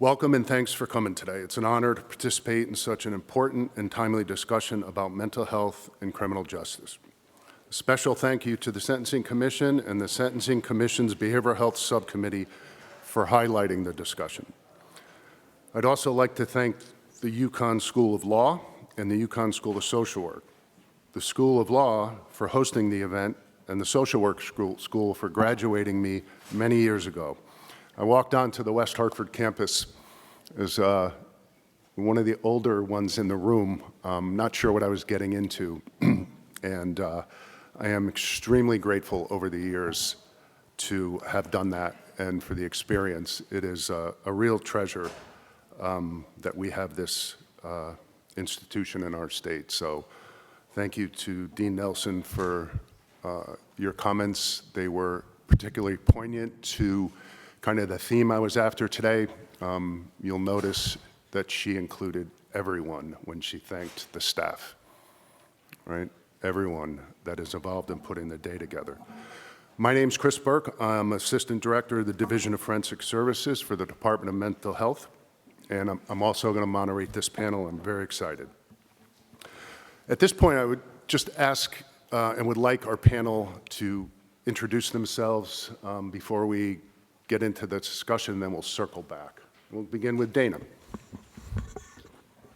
Welcome and thanks for coming today. It's an honor to participate in such an important and timely discussion about mental health and criminal justice. A special thank you to the Sentencing Commission and the Sentencing Commission's Behavioral Health Subcommittee for highlighting the discussion. I'd also like to thank the UConn School of Law and the UConn School of Social Work, the School of Law for hosting the event, and the Social Work School for graduating me many years ago. I walked onto the West Hartford campus as one of the older ones in the room, not sure what I was getting into, and I am extremely grateful over the years to have done that and for the experience. It is a real treasure that we have this institution in our state. So thank you to Dean Nelson for your comments. They were particularly poignant to kind of the theme I was after today. You'll notice that she included everyone when she thanked the staff, right? Everyone that is involved in putting the day together. My name's Chris Burke. I'm Assistant Director of the Division of Forensic Services for the Department of Mental Health, and I'm also going to moderate this panel. I'm very excited. At this point, I would just ask and would like our panel to introduce themselves before we get into the discussion, then we'll circle back. We'll begin with Dana.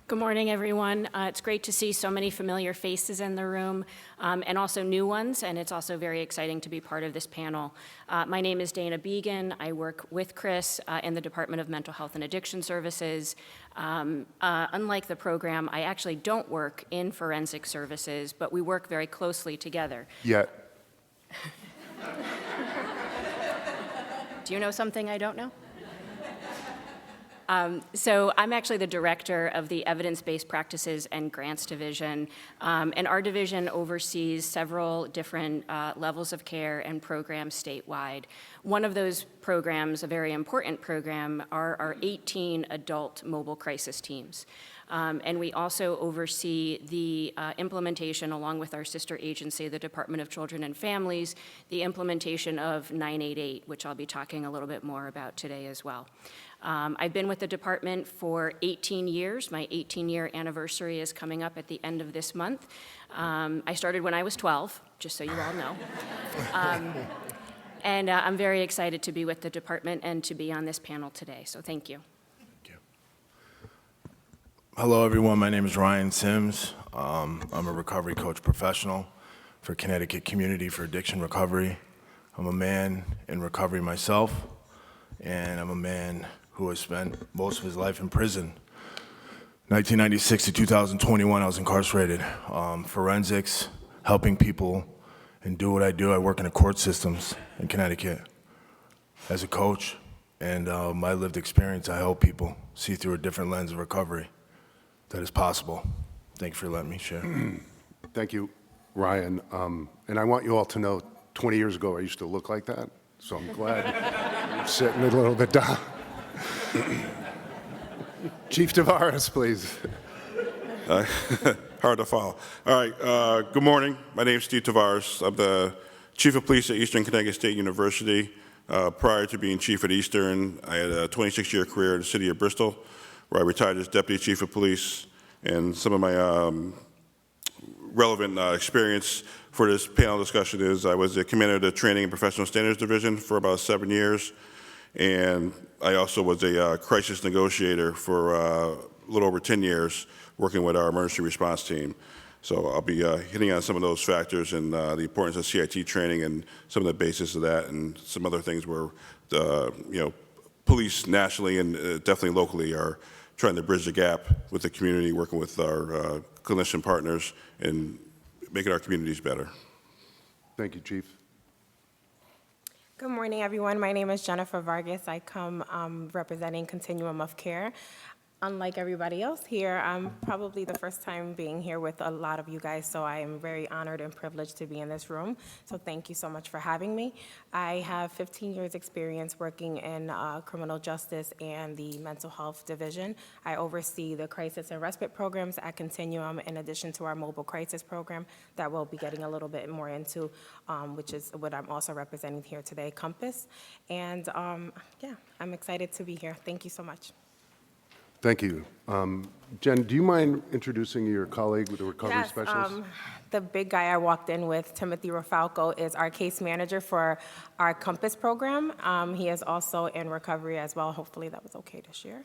Good morning, everyone. It's great to see so many familiar faces in the room and also new ones, and it's also very exciting to be part of this panel. My name is Dana Began. I work with Chris in the Department of Mental Health and Addiction Services. Unlike the program, I actually don't work in forensic services, but we work very closely together. Yet. Do you know something I don't know? So I'm actually the director of the Evidence-Based Practices and Grants Division, and our division oversees several different levels of care and programs statewide. One of those programs, a very important program, are our 18 adult mobile crisis teams. And we also oversee the implementation, along with our sister agency, the Department of Children and Families, the implementation of 988, which I'll be talking a little bit more about today as well. I've been with the department for 18 years. My 18-year anniversary is coming up at the end of this month. I started when I was 12, just so you all know. And I'm very excited to be with the department and to be on this panel today, so thank you. Hello, everyone. My name is Ryan Sims. I'm a recovery coach professional for Connecticut Community for Addiction Recovery. I'm a man in recovery myself, and I'm a man who has spent most of his life in prison. 1996 to 2021, I was incarcerated. Forensics, helping people, and do what I do. I work in the court systems in Connecticut as a coach, and my lived experience, I help people see through a different lens of recovery that is possible. Thank you for letting me share. Thank you, Ryan. And I want you all to know, 20 years ago, I used to look like that, so I'm glad you're sitting a little bit down. Chief Tavares, please. Hard to follow. All right, good morning. My name is Steve Tavares. I'm the Chief of Police at Eastern Connecticut State University. Prior to being Chief at Eastern, I had a 26-year career in the city of Bristol, where I retired as Deputy Chief of Police, and some of my relevant experience for this panel discussion is I was the commander of the Training and Professional Standards Division for about 7 years, and I also was a crisis negotiator for a little over 10 years, working with our emergency response team. So I'll be hitting on some of those factors and the importance of CIT training and some of the basis of that, and some other things where the police nationally and definitely locally are trying to bridge the gap with the community, working with our clinician partners and making our communities better. Thank you, Chief. Good morning, everyone. My name is Jennifer Vargas. I come representing Continuum of Care. Unlike everybody else here, I'm probably the first time being here with a lot of you guys, so I am very honored and privileged to be in this room. So thank you so much for having me. I have 15 years experience working in criminal justice and the mental health division. I oversee the crisis and respite programs at Continuum, in addition to our mobile crisis program that we'll be getting a little bit more into, which is what I'm also representing here today, Compass. And yeah, I'm excited to be here. Thank you so much. Thank you. Jen, do you mind introducing your colleague, the recovery Yes, specialist? the big guy I walked in with, Timothy Rafalco, is our case manager for our Compass program. He is also in recovery as well. Hopefully that was okay to share.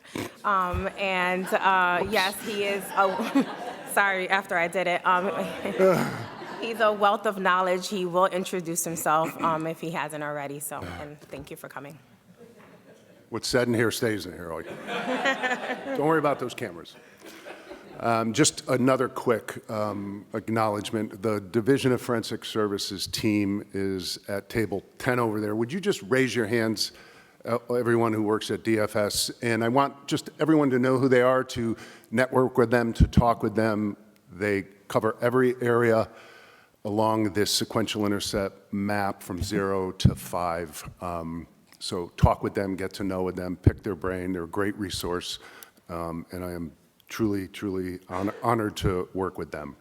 Yes, he is, sorry, after I did it. He's a wealth of knowledge. He will introduce himself if he hasn't already, and thank you for coming. What's said in here stays in here. Don't worry about those cameras. Just another quick acknowledgement. The Division of Forensic Services team is at table 10 over there. Would you just raise your hands, everyone who works at DFS? And I want just everyone to know who they are, to network with them, to talk with them. They cover every area along this sequential intercept map from 0 to 5. So talk with them, get to know with them, pick their brain. They're a great resource, and I am truly, truly honored to work with them.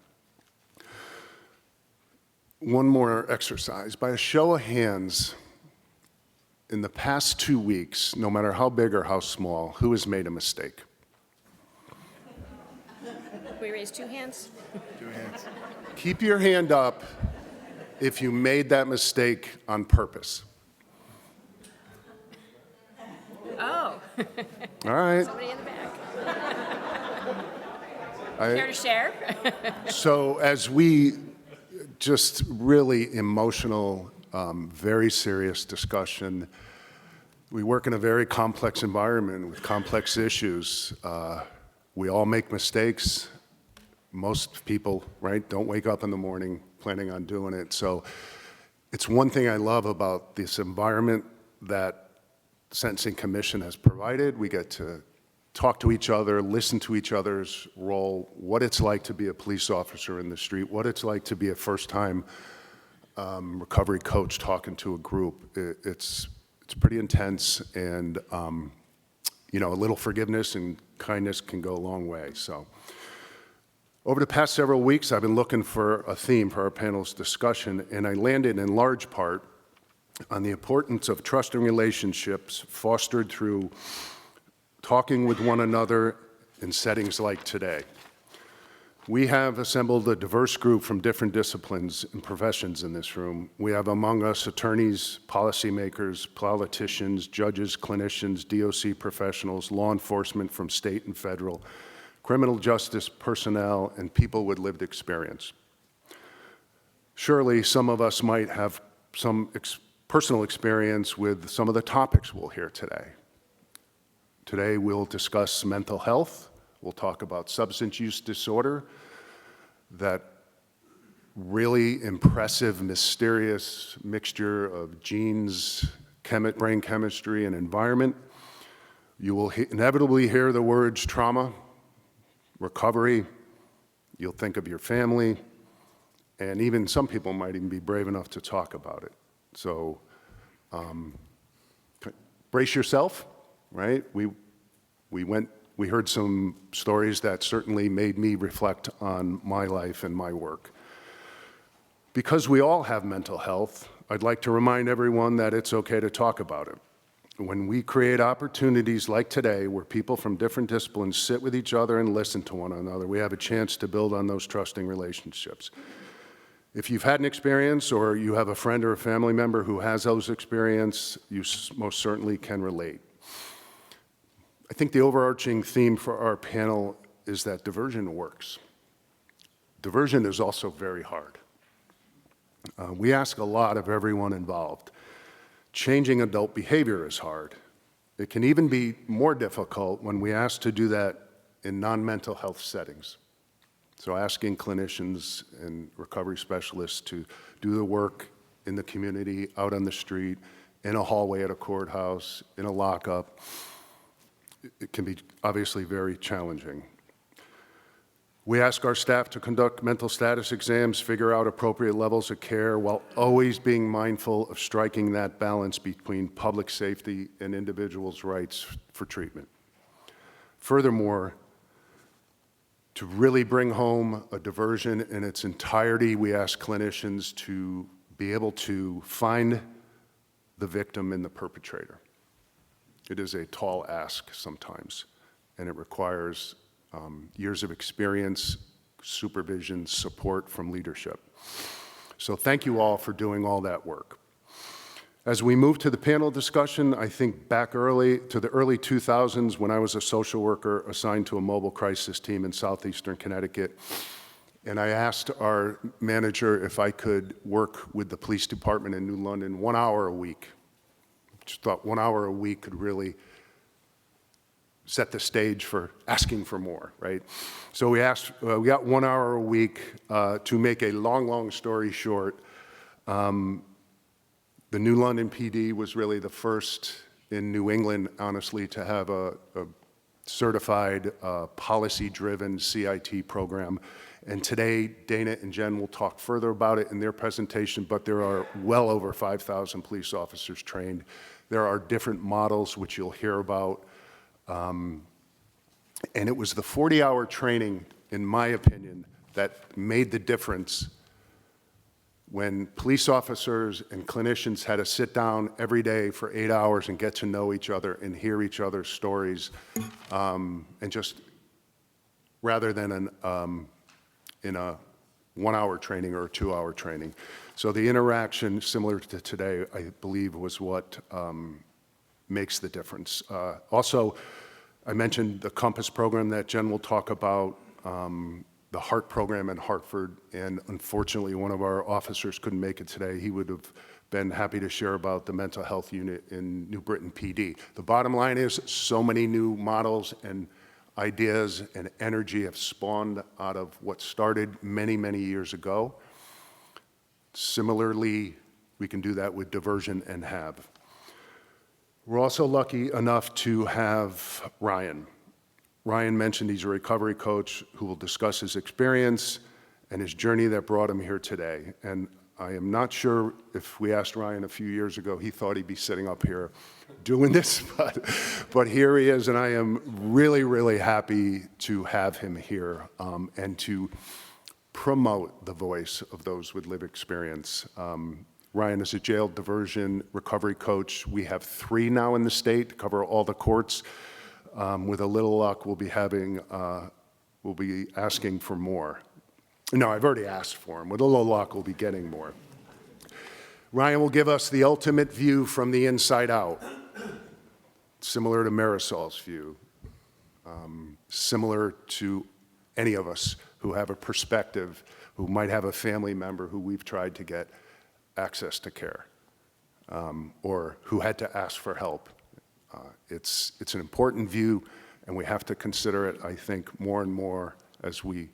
One more exercise. By a show of hands, in the past 2 weeks, no matter how big or how small, who has made a mistake? We raise 2 hands? 2 hands. Keep your hand up if you made that mistake on purpose. Oh, All right. somebody in the back. I- Care to share? So as we just really emotional, very serious discussion, we work in a very complex environment with complex issues. We all make mistakes. Most people, right, don't wake up in the morning planning on doing it. So it's one thing I love about this environment that the Sentencing Commission has provided. We get to talk to each other, listen to each other's role, what it's like to be a police officer in the street, what it's like to be a first-time recovery coach talking to a group. It's pretty intense, and you know, a little forgiveness and kindness can go a long way. So over the past several weeks, I've been looking for a theme for our panel's discussion, and I landed in large part on the importance of trusting relationships fostered through talking with one another in settings like today. We have assembled a diverse group from different disciplines and professions in this room. We have among us attorneys, policymakers, politicians, judges, clinicians, DOC professionals, law enforcement from state and federal, criminal justice personnel, and people with lived experience. Surely some of us might have some personal experience with some of the topics we'll hear today. Today we'll discuss mental health. We'll talk about substance use disorder, that really impressive, mysterious mixture of genes, brain chemistry, and environment. You will inevitably hear the words trauma, recovery. You'll think of your family, and even some people might even be brave enough to talk about it. So brace yourself, right? We heard some stories that certainly made me reflect on my life and my work. Because we all have mental health, I'd like to remind everyone that it's okay to talk about it. When we create opportunities like today, where people from different disciplines sit with each other and listen to one another, we have a chance to build on those trusting relationships. If you've had an experience, or you have a friend or a family member who has those experiences, you most certainly can relate. I think the overarching theme for our panel is that diversion works. Diversion is also very hard. We ask a lot of everyone involved. Changing adult behavior is hard. It can even be more difficult when we ask to do that in non-mental health settings. So asking clinicians and recovery specialists to do the work in the community, out on the street, in a hallway at a courthouse, in a lockup, it can be obviously very challenging. We ask our staff to conduct mental status exams, figure out appropriate levels of care, while always being mindful of striking that balance between public safety and individuals' rights for treatment. Furthermore, to really bring home a diversion in its entirety, we ask clinicians to be able to find the victim and the perpetrator. It is a tall ask sometimes, and it requires years of experience, supervision, support from leadership. So thank you all for doing all that work. As we move to the panel discussion, I think back to the early 2000s when I was a social worker assigned to a mobile crisis team in southeastern Connecticut. And I asked our manager if I could work with the police department in New London 1 hour a week. Just thought 1 hour a week could really set the stage for asking for more, right? So we got 1 hour a week. To make a long story short, the New London PD was really the first in New England, honestly, to have a certified, policy-driven CIT program. And today, Dana and Jenn will talk further about it in their presentation, but there are well over 5,000 police officers trained. There are different models, which you'll hear about. And it was the 40-hour training, in my opinion, that made the difference when police officers and clinicians had to sit down every day for 8 hours and get to know each other and hear each other's stories, and just rather than in a 1 hour training or a 2 hour training. So the interaction, similar to today, I believe was what makes the difference. Also, I mentioned the Compass program that Jenn will talk about, the HEART program in Hartford, and unfortunately one of our officers couldn't make it today. He would have been happy to share about the mental health unit in New Britain PD. The bottom line is so many new models and ideas and energy have spawned out of what started many years ago. Similarly, we can do that with diversion and have. We're also lucky enough to have Ryan. Ryan mentioned he's a recovery coach who will discuss his experience and his journey that brought him here today. And I am not sure if we asked Ryan a few years ago, he thought he'd be sitting up here doing this, but here he is, and I am really happy to have him here and to promote the voice of those with lived experience. Ryan is a jail diversion recovery coach. We have 3 now in the state to cover all the courts. With a little luck, we'll be asking for more. No, I've already asked for him. With a little luck, we'll be getting more. Ryan will give us the ultimate view from the inside out, similar to Marisol's view, similar to any of us who have a perspective, who might have a family member who we've tried to get access to care, or who had to ask for help. It's an important view, and we have to consider it, I think, more and more as we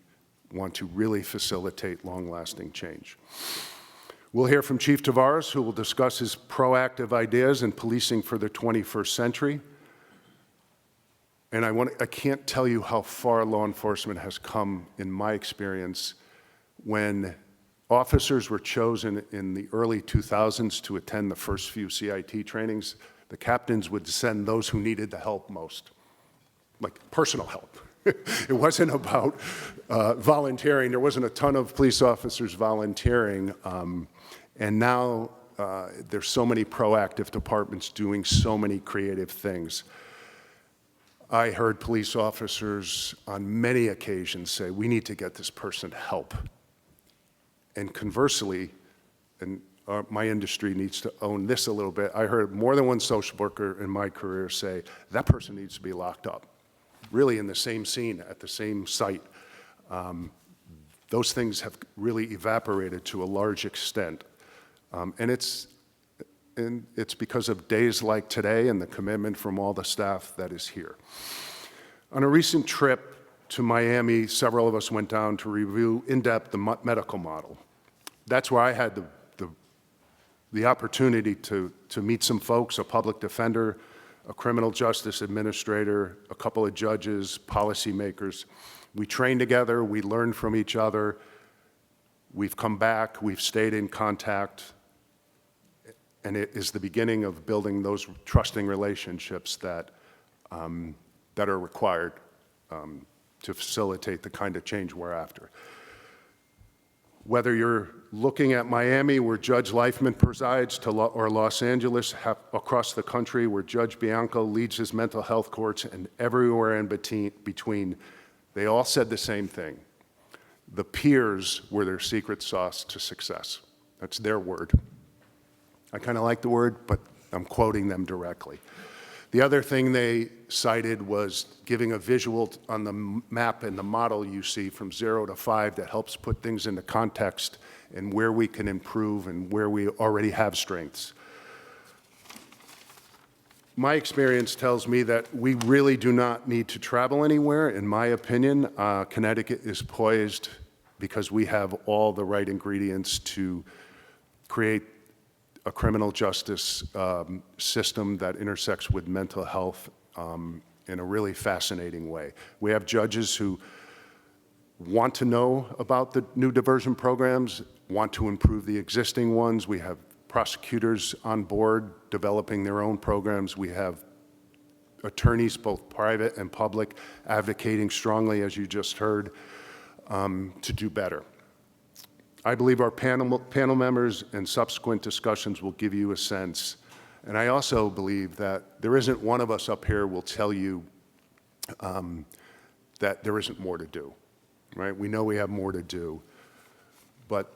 want to really facilitate long-lasting change. We'll hear from Chief Tavares, who will discuss his proactive ideas in policing for the 21st century. And I can't tell you how far law enforcement has come, in my experience, when officers were chosen in the early 2000s to attend the first few CIT trainings. The captains would send those who needed the help most, like personal help. It wasn't about volunteering. There wasn't a ton of police officers volunteering. And now there's so many proactive departments doing so many creative things. I heard police officers on many occasions say, we need to get this person help. And conversely, and my industry needs to own this a little bit. I heard more than one social worker in my career say, that person needs to be locked up, really in the same scene, at the same site. Those things have really evaporated to a large extent. And it's because of days like today and the commitment from all the staff that is here. On a recent trip to Miami, several of us went down to review in depth the medical model. That's where I had the opportunity to meet some folks, a public defender, a criminal justice administrator, a couple of judges, policymakers. We trained together, we learned from each other, we've come back, we've stayed in contact, and it is the beginning of building those trusting relationships that are required to facilitate the kind of change we're after. Whether you're looking at Miami, where Judge Leifman presides, or Los Angeles, across the country, where Judge Bianco leads his mental health courts, and everywhere in between, they all said the same thing. The peers were their secret sauce to success. That's their word. I kind of like the word, but I'm quoting them directly. The other thing they cited was giving a visual on the map and the model you see from 0 to 5 that helps put things into context and where we can improve and where we already have strengths. My experience tells me that we really do not need to travel anywhere. In my opinion, Connecticut is poised because we have all the right ingredients to create a criminal justice system that intersects with mental health in a really fascinating way. We have judges who want to know about the new diversion programs, want to improve the existing ones. We have prosecutors on board developing their own programs. We have attorneys, both private and public, advocating strongly, as you just heard, to do better. I believe our panel members and subsequent discussions will give you a sense. And I also believe that there isn't one of us up here will tell you that there isn't more to do, right? We know we have more to do. But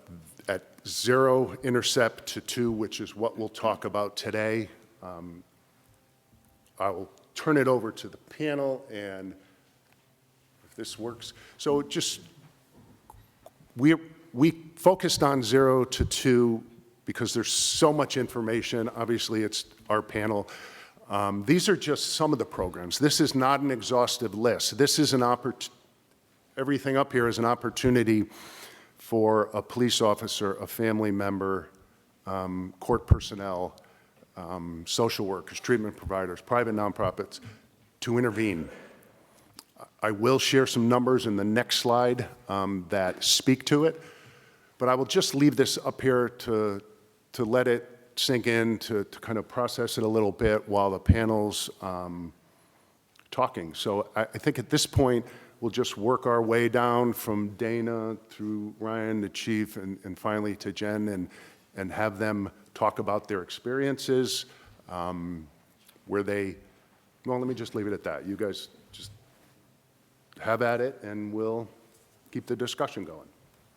at 0 intercept to 2, which is what we'll talk about today, I will turn it over to the panel, and if this works. So just, we focused on 0 to 2 because there's so much information. Obviously, it's our panel. These are just some of the programs. This is not an exhaustive list. This is an everything up here is an opportunity for a police officer, a family member, court personnel, social workers, treatment providers, private nonprofits to intervene. I will share some numbers in the next slide that speak to it, but I will just leave this up here to let it sink in, to kind of process it a little bit while the panel's talking. So I think at this point, we'll just work our way down from Dana through Ryan, the chief, and finally to Jenn, and have them talk about their experiences, where they, well, let me just leave it at that. You guys just have at it, and we'll keep the discussion going.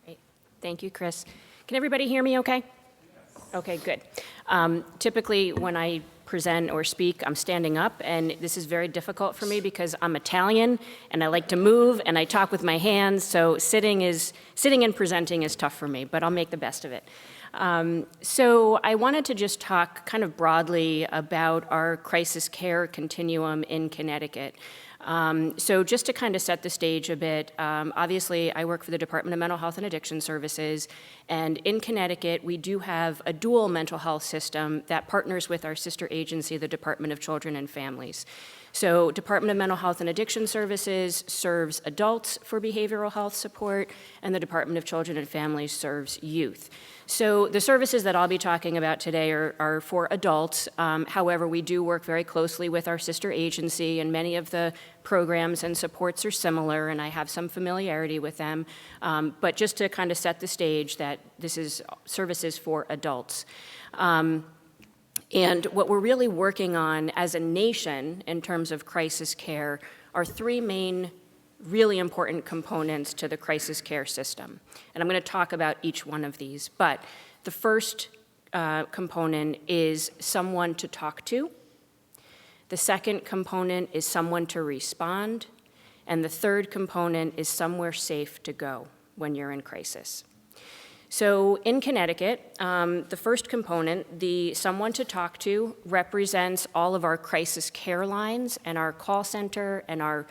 Great. Thank you, Chris. Can everybody hear me okay? Yes. Okay, good. Typically, when I present or speak, I'm standing up, and this is very difficult for me because I'm Italian, and I like to move, and I talk with my hands, so sitting and presenting is tough for me, but I'll make the best of it. So I wanted to just talk kind of broadly about our crisis care continuum in Connecticut. So just to kind of set the stage a bit, obviously I work for the Department of Mental Health and Addiction Services, and in Connecticut we do have a dual mental health system that partners with our sister agency, the Department of Children and Families. So Department of Mental Health and Addiction Services serves adults for behavioral health support, and the Department of Children and Families serves youth. So the services that I'll be talking about today are for adults. However, we do work very closely with our sister agency, and many of the programs and supports are similar, and I have some familiarity with them. But just to kind of set the stage that this is services for adults. And what we're really working on as a nation in terms of crisis care are 3 main really important components to the crisis care system. And I'm going to talk about each one of these. But the first component is someone to talk to. The second component is someone to respond. And the third component is somewhere safe to go when you're in crisis. So in Connecticut, the first component, the someone to talk to, represents all of our crisis care lines and our call center and our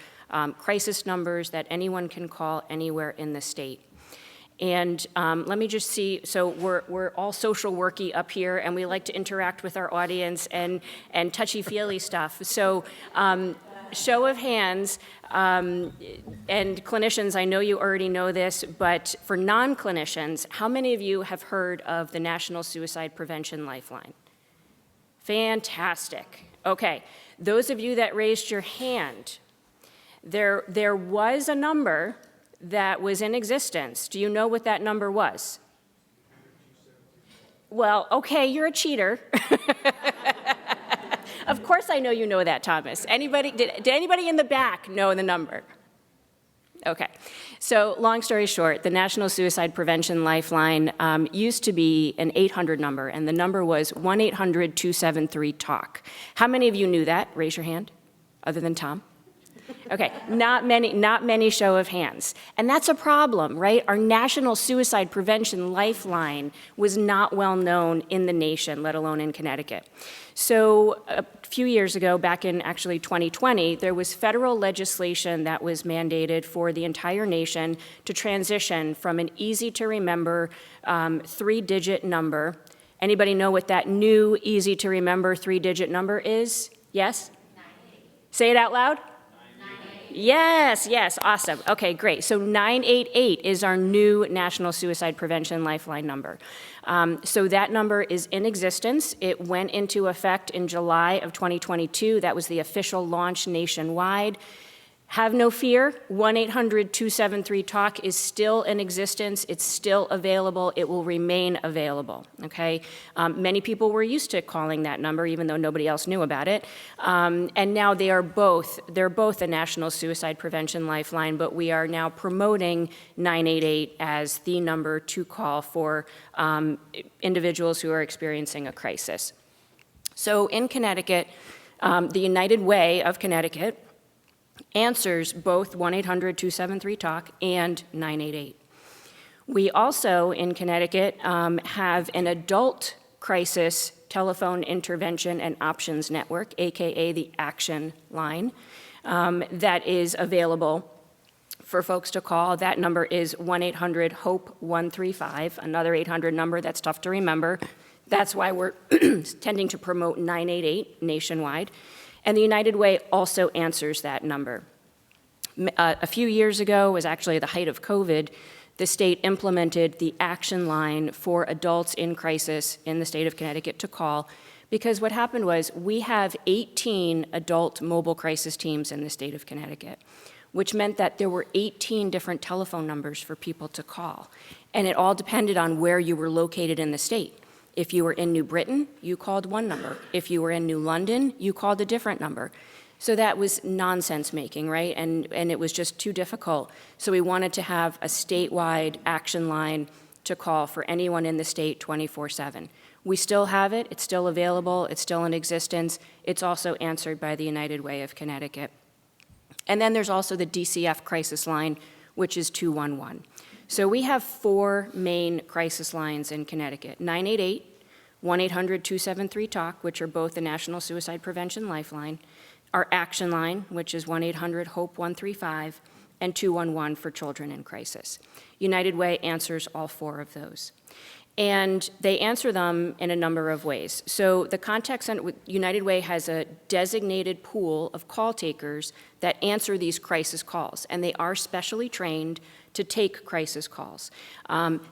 crisis numbers that anyone can call anywhere in the state. And let me just see, so we're all social worky up here, and we like to interact with our audience and touchy-feely stuff. So show of hands, and clinicians, I know you already know this, but for non-clinicians, how many of you have heard of the National Suicide Prevention Lifeline? Fantastic. Okay, those of you that raised your hand, there was a number that was in existence. Do you know what that number was? Well, okay, you're a cheater. Of course I know you know that, Thomas. Did anybody in the back know the number? Okay. So long story short, the National Suicide Prevention Lifeline used to be an 800 number, and the number was 1-800-273-TALK. How many of you knew that? Raise your hand, other than Tom. Okay, not many show of hands. And that's a problem, right? Our National Suicide Prevention Lifeline was not well known in the nation, let alone in Connecticut. So a few years ago, back in actually 2020, there was federal legislation that was mandated for the entire nation to transition from an easy-to-remember 3-digit number. Anybody know what that new easy-to-remember 3-digit number is? Yes? 988. Say it out loud. Yes, awesome. Okay, great. So 988 is our new National Suicide Prevention Lifeline number. So that number is in existence. It went into effect in July of 2022. That was the official launch nationwide. Have no fear, 1-800-273-TALK is still in existence. It's still available. It will remain available, okay? Many people were used to calling that number, even though nobody else knew about it. And now they're both a National Suicide Prevention Lifeline, but we are now promoting 988 as the number to call for individuals who are experiencing a crisis. So in Connecticut, the United Way of Connecticut answers both 1-800-273-TALK and 988. We also, in Connecticut, have an adult crisis telephone intervention and options network, AKA the Action Line, that is available for folks to call. That number is 1-800-HOPE-135, another 800 number that's tough to remember. That's why we're tending to promote 988 nationwide. And the United Way also answers that number. A few years ago, was actually the height of COVID, the state implemented the Action Line for adults in crisis in the state of Connecticut to call, because what happened was we have 18 adult mobile crisis teams in the state of Connecticut, which meant that there were 18 different telephone numbers for people to call. And it all depended on where you were located in the state. If you were in New Britain, you called one number. If you were in New London, you called a different number. So that was nonsense making, right? And it was just too difficult. So we wanted to have a statewide action line to call for anyone in the state 24/7. We still have it. It's still available. It's still in existence. It's also answered by the United Way of Connecticut. And then there's also the DCF crisis line, which is 211. So we have 4 main crisis lines in Connecticut: 988, 1-800-273-TALK, which are both the National Suicide Prevention Lifeline, our Action Line, which is 1-800-HOPE-135, and 211 for children in crisis. United Way answers all 4 of those. And they answer them in a number of ways. So the contact center, United Way has a designated pool of call takers that answer these crisis calls, and they are specially trained to take crisis calls.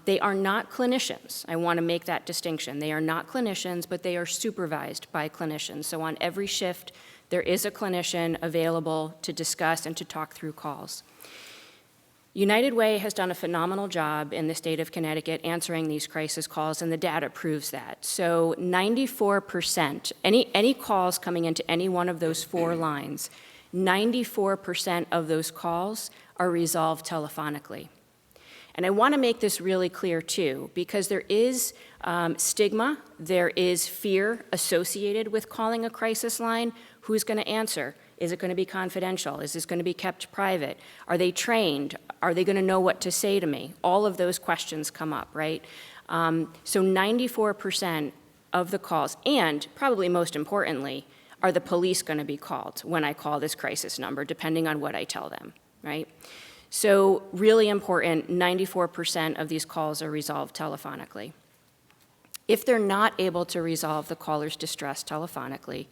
They are not clinicians. I want to make that distinction. They are not clinicians, but they are supervised by clinicians. So on every shift, there is a clinician available to discuss and to talk through calls. United Way has done a phenomenal job in the state of Connecticut answering these crisis calls, and the data proves that. So 94%, any calls coming into any one of those 4 lines, 94% of those calls are resolved telephonically. And I want to make this really clear too, because there is stigma, there is fear associated with calling a crisis line. Who's going to answer? Is it going to be confidential? Is this going to be kept private? Are they trained? Are they going to know what to say to me? All of those questions come up, right? So 94% of the calls, and probably most importantly, are the police going to be called when I call this crisis number, depending on what I tell them, right? So really important, 94% of these calls are resolved telephonically. If they're not able to resolve the caller's distress telephonically,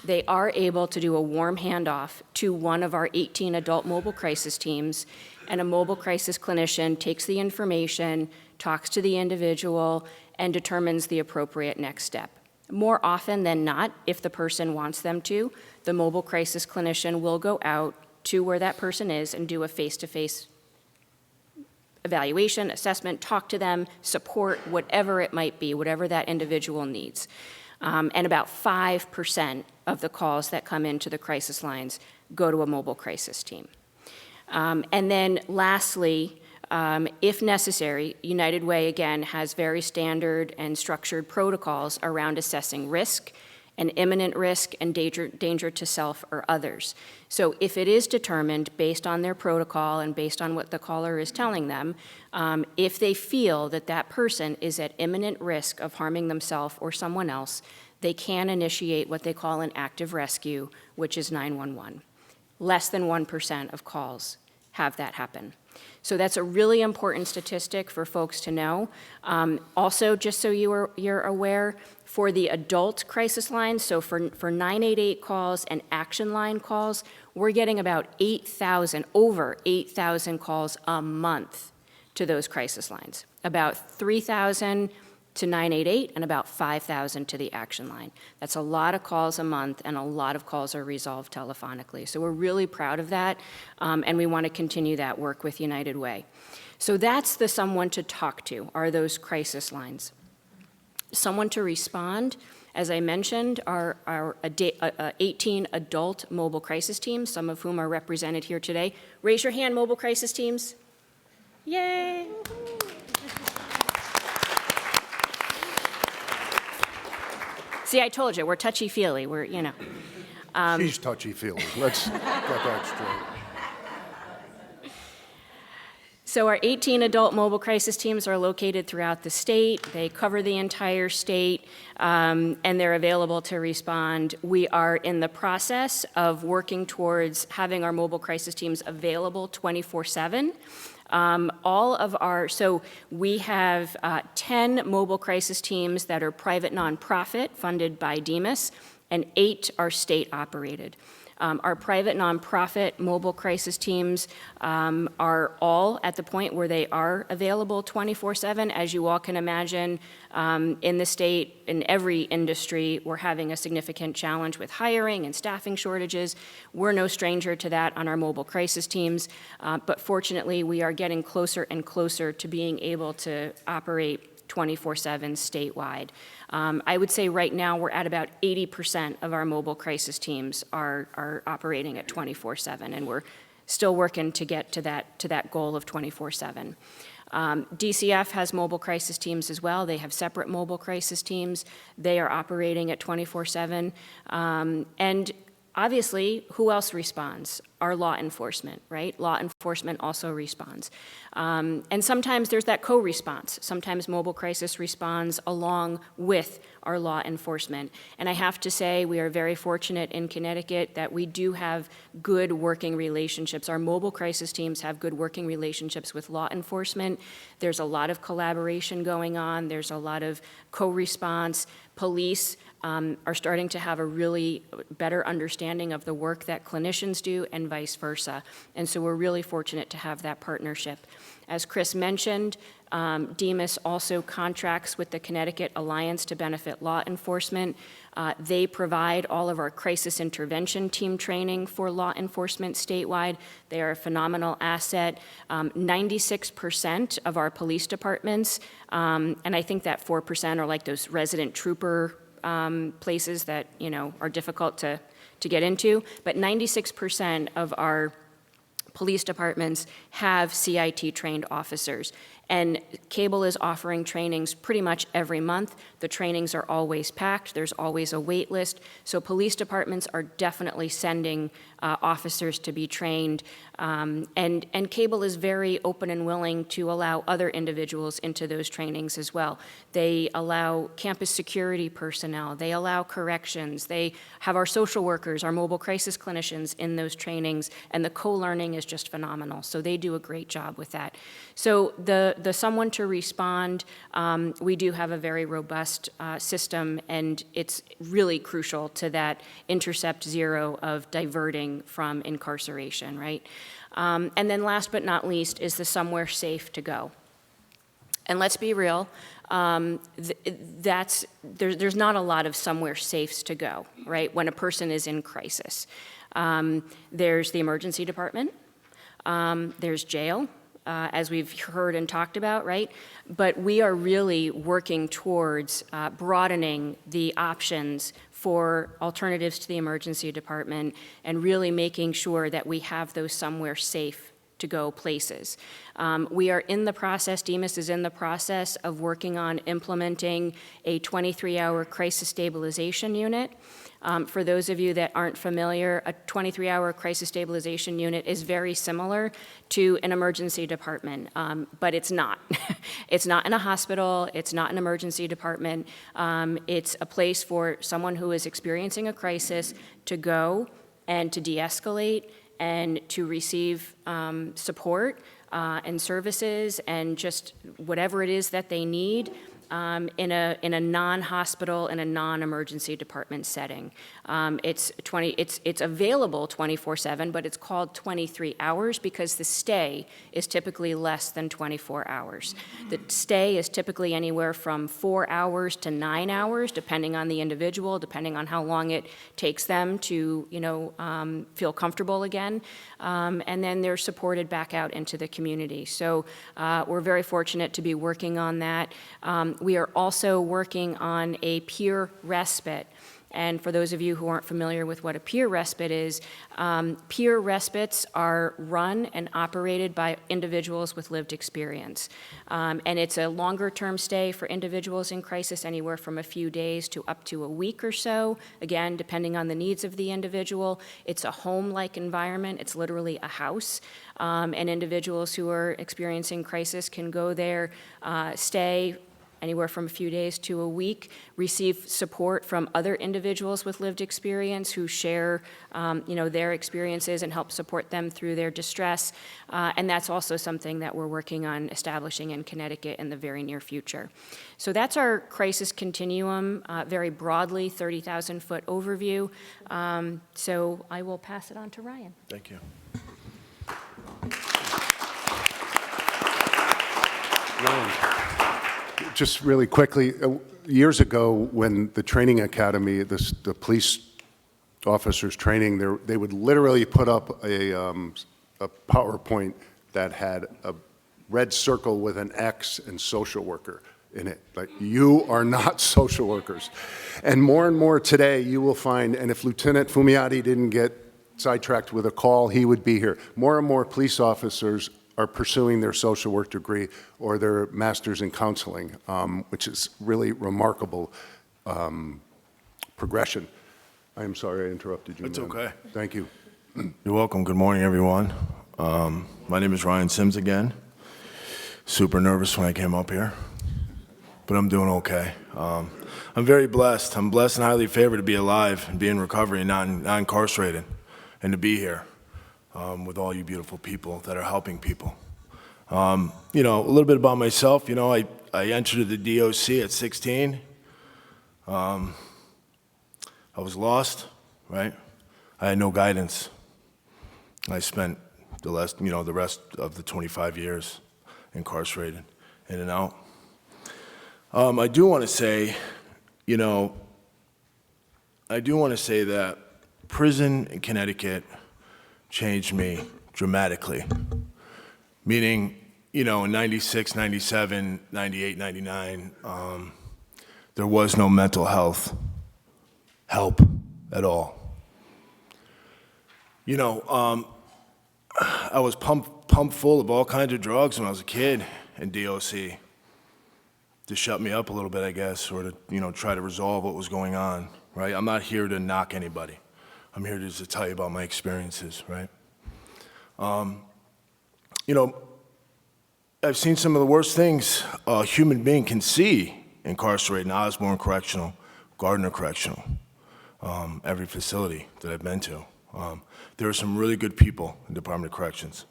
they are able to do a warm handoff to one of our 18 adult mobile crisis teams, and a mobile crisis clinician takes the information, talks to the individual, and determines the appropriate next step. More often than not, if the person wants them to, the mobile crisis clinician will go out to where that person is and do a face-to-face evaluation, assessment, talk to them, support, whatever it might be, whatever that individual needs. And about 5% of the calls that come into the crisis lines go to a mobile crisis team. And then lastly, if necessary, United Way, again, has very standard and structured protocols around assessing risk and imminent risk and danger to self or others. So if it is determined based on their protocol and based on what the caller is telling them, if they feel that that person is at imminent risk of harming themselves or someone else, they can initiate what they call an active rescue, which is 911. Less than 1% of calls have that happen. So that's a really important statistic for folks to know. Also, just so you're aware, for the adult crisis lines, so for 988 calls and action line calls, we're getting about over 8,000 calls a month to those crisis lines. About 3,000 to 988 and about 5,000 to the action line. That's a lot of calls a month, and a lot of calls are resolved telephonically. So we're really proud of that, and we want to continue that work with United Way. So that's the someone to talk to, are those crisis lines. Someone to respond, as I mentioned, are 18 adult mobile crisis teams, some of whom are represented here today. Raise your hand, mobile crisis teams. Yay! See, I told you, we're touchy-feely, we're, you know. She's touchy-feely. Let's get that straight. So our 18 adult mobile crisis teams are located throughout the state. They cover the entire state, and they're available to respond. We are in the process of working towards having our mobile crisis teams available 24/7. So we have 10 mobile crisis teams that are private nonprofit funded by DEMIS, and 8 are state operated. Our private nonprofit mobile crisis teams are all at the point where they are available 24/7. As you all can imagine, in the state, in every industry, we're having a significant challenge with hiring and staffing shortages. We're no stranger to that on our mobile crisis teams, but fortunately, we are getting closer and closer to being able to operate 24/7 statewide. I would say right now we're at about 80% of our mobile crisis teams are operating at 24/7, and we're still working to get to that goal of 24/7. DCF has mobile crisis teams as well. They have separate mobile crisis teams. They are operating at 24/7. And obviously, who else responds? Our law enforcement, right? Law enforcement also responds. And sometimes there's that co-response. Sometimes mobile crisis responds along with our law enforcement. And I have to say, we are very fortunate in Connecticut that we do have good working relationships. Our mobile crisis teams have good working relationships with law enforcement. There's a lot of collaboration going on. There's a lot of co-response. Police are starting to have a really better understanding of the work that clinicians do and vice versa. And so we're really fortunate to have that partnership. As Chris mentioned, DEMIS also contracts with the Connecticut Alliance to Benefit Law Enforcement. They provide all of our crisis intervention team training for law enforcement statewide. They are a phenomenal asset. 96% of our police departments, and I think that 4% are like those resident trooper places that, you know, are difficult to get into, but 96% of our police departments have CIT trained officers. And Cable is offering trainings pretty much every month. The trainings are always packed. There's always a wait list. So police departments are definitely sending officers to be trained. And Cable is very open and willing to allow other individuals into those trainings as well. They allow campus security personnel. They allow corrections. They have our social workers, our mobile crisis clinicians in those trainings, and the co-learning is just phenomenal. So they do a great job with that. So the someone to respond, we do have a very robust system, and it's really crucial to that intercept zero of diverting from incarceration, right? And then last but not least is the somewhere safe to go. And let's be real, there's not a lot of somewhere safes to go, right, when a person is in crisis. There's the emergency department, there's jail, as we've heard and talked about, right? But we are really working towards broadening the options for alternatives to the emergency department and really making sure that we have those somewhere safe to go places. We are in the process, DEMAS is in the process of working on implementing a 23-hour crisis stabilization unit. For those of you that aren't familiar, a 23-hour crisis stabilization unit is very similar to an emergency department, but it's not. It's not in a hospital, it's not an emergency department. It's a place for someone who is experiencing a crisis to go and to de-escalate and to receive support and services and just whatever it is that they need in a non-hospital, in a non-emergency department setting. It's available 24/7, but it's called 23 hours because the stay is typically less than 24 hours. The stay is typically anywhere from 4 hours to 9 hours, depending on the individual, depending on how long it takes them to, feel comfortable again. And then they're supported back out into the community. So we're very fortunate to be working on that. We are also working on a peer respite. And for those of you who aren't familiar with what a peer respite is, peer respites are run and operated by individuals with lived experience. And it's a longer-term stay for individuals in crisis, anywhere from a few days to up to a week or so, again, depending on the needs of the individual. It's a home-like environment. It's literally a house. And individuals who are experiencing crisis can go there, stay anywhere from a few days to a week, receive support from other individuals with lived experience who share, their experiences and help support them through their distress. And that's also something that we're working on establishing in Connecticut in the very near future. So that's our crisis continuum, very broadly, 30,000-foot overview. So I will pass it on to Ryan. Thank you. Just really quickly, years ago when the training academy, the police officers training, they would literally put up a PowerPoint that had a red circle with an X and social worker in it. Like, you are not social workers. And more today you will find, and if Lieutenant Fumiati didn't get sidetracked with a call, he would be here. More and more police officers are pursuing their social work degree or their master's in counseling, which is really remarkable progression. I am sorry I interrupted you. It's okay. Thank you. You're welcome. Good morning, everyone. My name is Ryan Sims again. Super nervous when I came up here, but I'm doing okay. I'm very blessed. I'm blessed and highly favored to be alive and be in recovery and not incarcerated, and to be here with all you beautiful people that are helping people. A little bit about myself. I entered the DOC at 16. I was lost, right? I had no guidance. I spent the rest of the 25 years incarcerated, in and out. I do want to say that prison in Connecticut changed me dramatically. Meaning, in 96, 97, 98, 99, there was no mental health help at all. I was pumped full of all kinds of drugs when I was a kid in DOC to shut me up a little bit, I guess, or to, try to resolve what was going on, right? I'm not here to knock anybody. I'm here just to tell you about my experiences, right? I've seen some of the worst things a human being can see incarcerated in Osborne Correctional, Gardner Correctional, every facility that I've been to. There are some really good people in the Department of Corrections.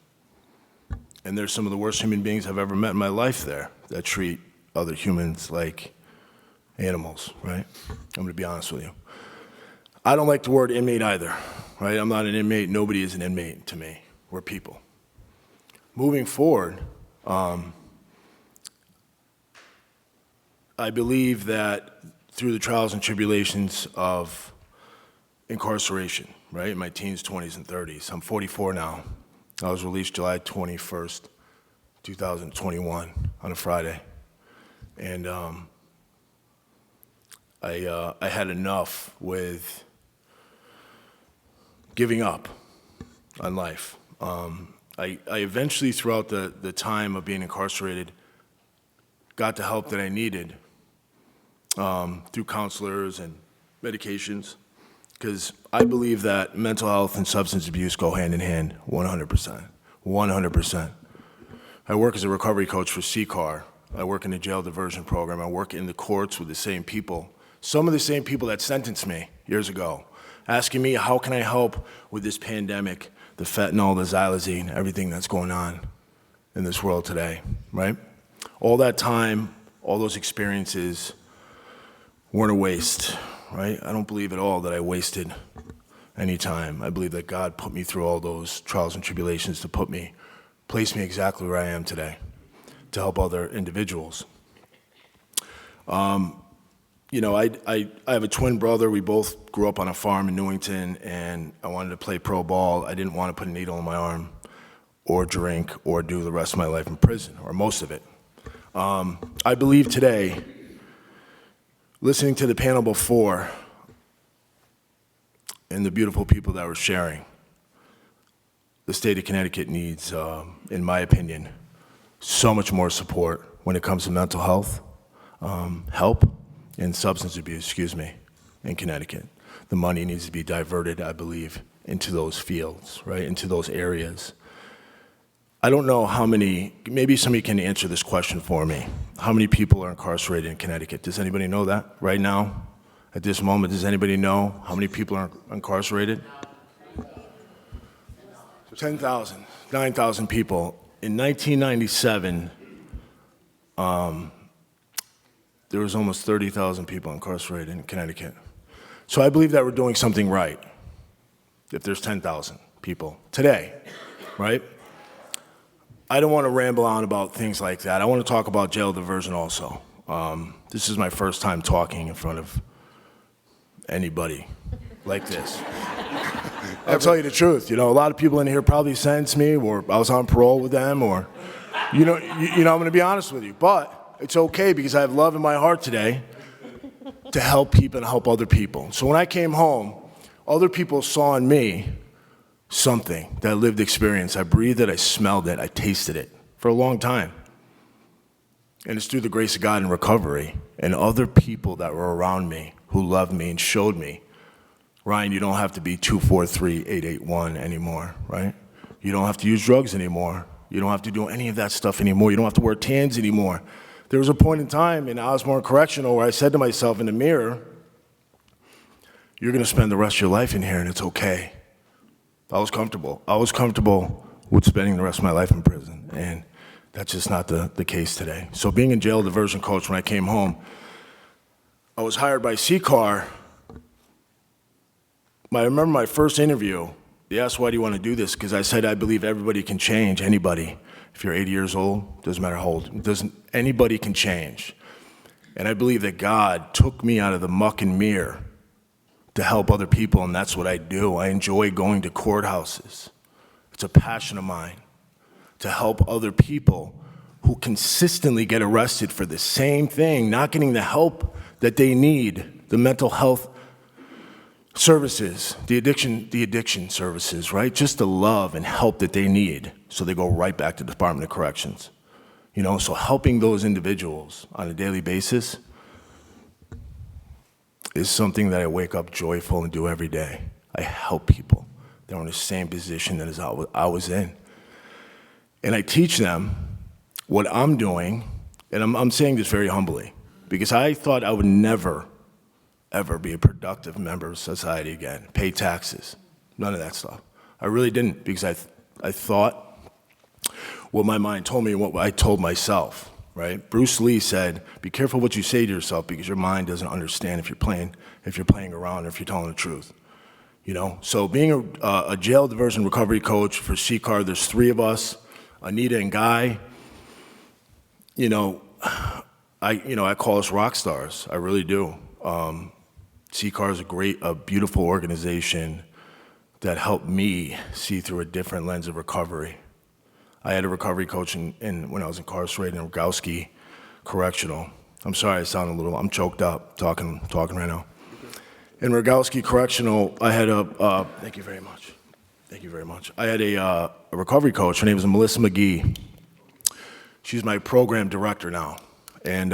And there's some of the worst human beings I've ever met in my life there that treat other humans like animals, right? I'm going to be honest with you. I don't like the word inmate either, right? I'm not an inmate. Nobody is an inmate to me. We're people. Moving forward, I believe that through the trials and tribulations of incarceration, right, in my teens, 20s, and 30s, I'm 44 now. I was released July 21st, 2021 on a Friday. And I had enough with giving up on life. I eventually, throughout the time of being incarcerated, got the help that I needed through counselors and medications, because I believe that mental health and substance abuse go hand in hand 100%. 100%. I work as a recovery coach for CCAR. I work in the jail diversion program. I work in the courts with the same people, some of the same people that sentenced me years ago, asking me, how can I help with this pandemic, the fentanyl, the xylazine, everything that's going on in this world today, right? All that time, all those experiences weren't a waste, right? I don't believe at all that I wasted any time. I believe that God put me through all those trials and tribulations to place me exactly where I am today, to help other individuals. You know, I have a twin brother. We both grew up on a farm in Newington, and I wanted to play pro ball. I didn't want to put a needle in my arm or drink or do the rest of my life in prison, or most of it. I believe today, listening to the panel before and the beautiful people that were sharing, the state of Connecticut needs, in my opinion, so much more support when it comes to mental health, help, and substance abuse, in Connecticut. The money needs to be diverted, I believe, into those fields, right, into those areas. I don't know how many, maybe somebody can answer this question for me. How many people are incarcerated in Connecticut? Does anybody know that right now? At this moment, does anybody know how many people are incarcerated? 10,000, 9,000 people. In 1997, there was almost 30,000 people incarcerated in Connecticut. So I believe that we're doing something right if there's 10,000 people today, right? I don't want to ramble on about things like that. I want to talk about jail diversion also. This is my first time talking in front of anybody like this. I'll tell you the truth. You know, a lot of people in here probably sentenced me, or I was on parole with them, or, I'm going to be honest with you. But it's okay, because I have love in my heart today to help people and help other people. So when I came home, other people saw in me something, that lived experience. I breathed it, I smelled it, I tasted it for a long time. And it's through the grace of God in recovery and other people that were around me who loved me and showed me, Ryan, you don't have to be 243-881 anymore, right? You don't have to use drugs anymore. You don't have to do any of that stuff anymore. You don't have to wear tans anymore. There was a point in time in Osborne Correctional where I said to myself in the mirror, you're going to spend the rest of your life in here, and it's okay. I was comfortable. I was comfortable with spending the rest of my life in prison, and that's just not the case today. So being a jail diversion coach, when I came home, I was hired by CCAR. I remember my first interview, they asked, why do you want to do this? Because I said, I believe everybody can change, anybody. If you're 80 years old, doesn't matter how old, anybody can change. And I believe that God took me out of the muck and mire to help other people, and that's what I do. I enjoy going to courthouses. It's a passion of mine to help other people who consistently get arrested for the same thing, not getting the help that they need, the mental health services, the addiction services, right? Just the love and help that they need, so they go right back to the Department of Corrections. So helping those individuals on a daily basis is something that I wake up joyful and do every day. I help people that are in the same position that I was in. And I teach them what I'm doing, and I'm saying this very humbly, because I thought I would never, ever be a productive member of society again, pay taxes, none of that stuff. I really didn't, because I thought what my mind told me and what I told myself. Right? Bruce Lee said, be careful what you say to yourself, because your mind doesn't understand if you're playing around or if you're telling the truth. So being a jail diversion recovery coach for CCAR, there's 3 of us, Anita and Guy. I call us rock stars. I really do. CCAR is a beautiful organization that helped me see through a different lens of recovery. I had a recovery coach when I was incarcerated in Rogowski Correctional. I'm sorry, I'm choked up talking right now. In Rogowski Correctional, I had thank you very much. Thank you very much. I had a recovery coach. Her name is Melissa McGee. She's my program director now. And,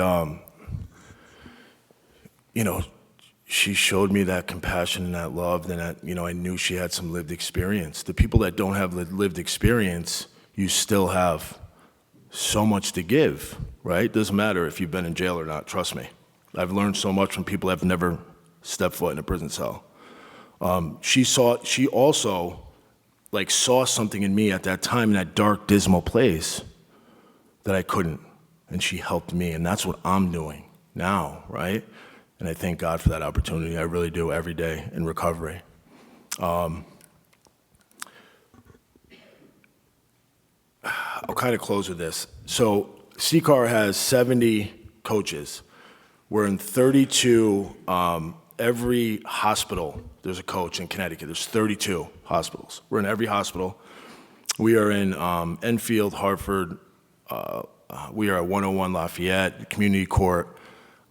she showed me that compassion and that love, and that, I knew she had some lived experience. The people that don't have lived experience, you still have so much to give, right? Doesn't matter if you've been in jail or not, trust me. I've learned so much from people that have never stepped foot in a prison cell. She also saw something in me at that time in that dark, dismal place that I couldn't, and she helped me, and that's what I'm doing now, right? And I thank God for that opportunity. I really do, every day in recovery. I'll kind of close with this. So CCAR has 70 coaches. We're in 32, every hospital, there's a coach in Connecticut. There's 32 hospitals. We're in every hospital. We are in Enfield, Hartford. We are at 101 Lafayette, Community Court.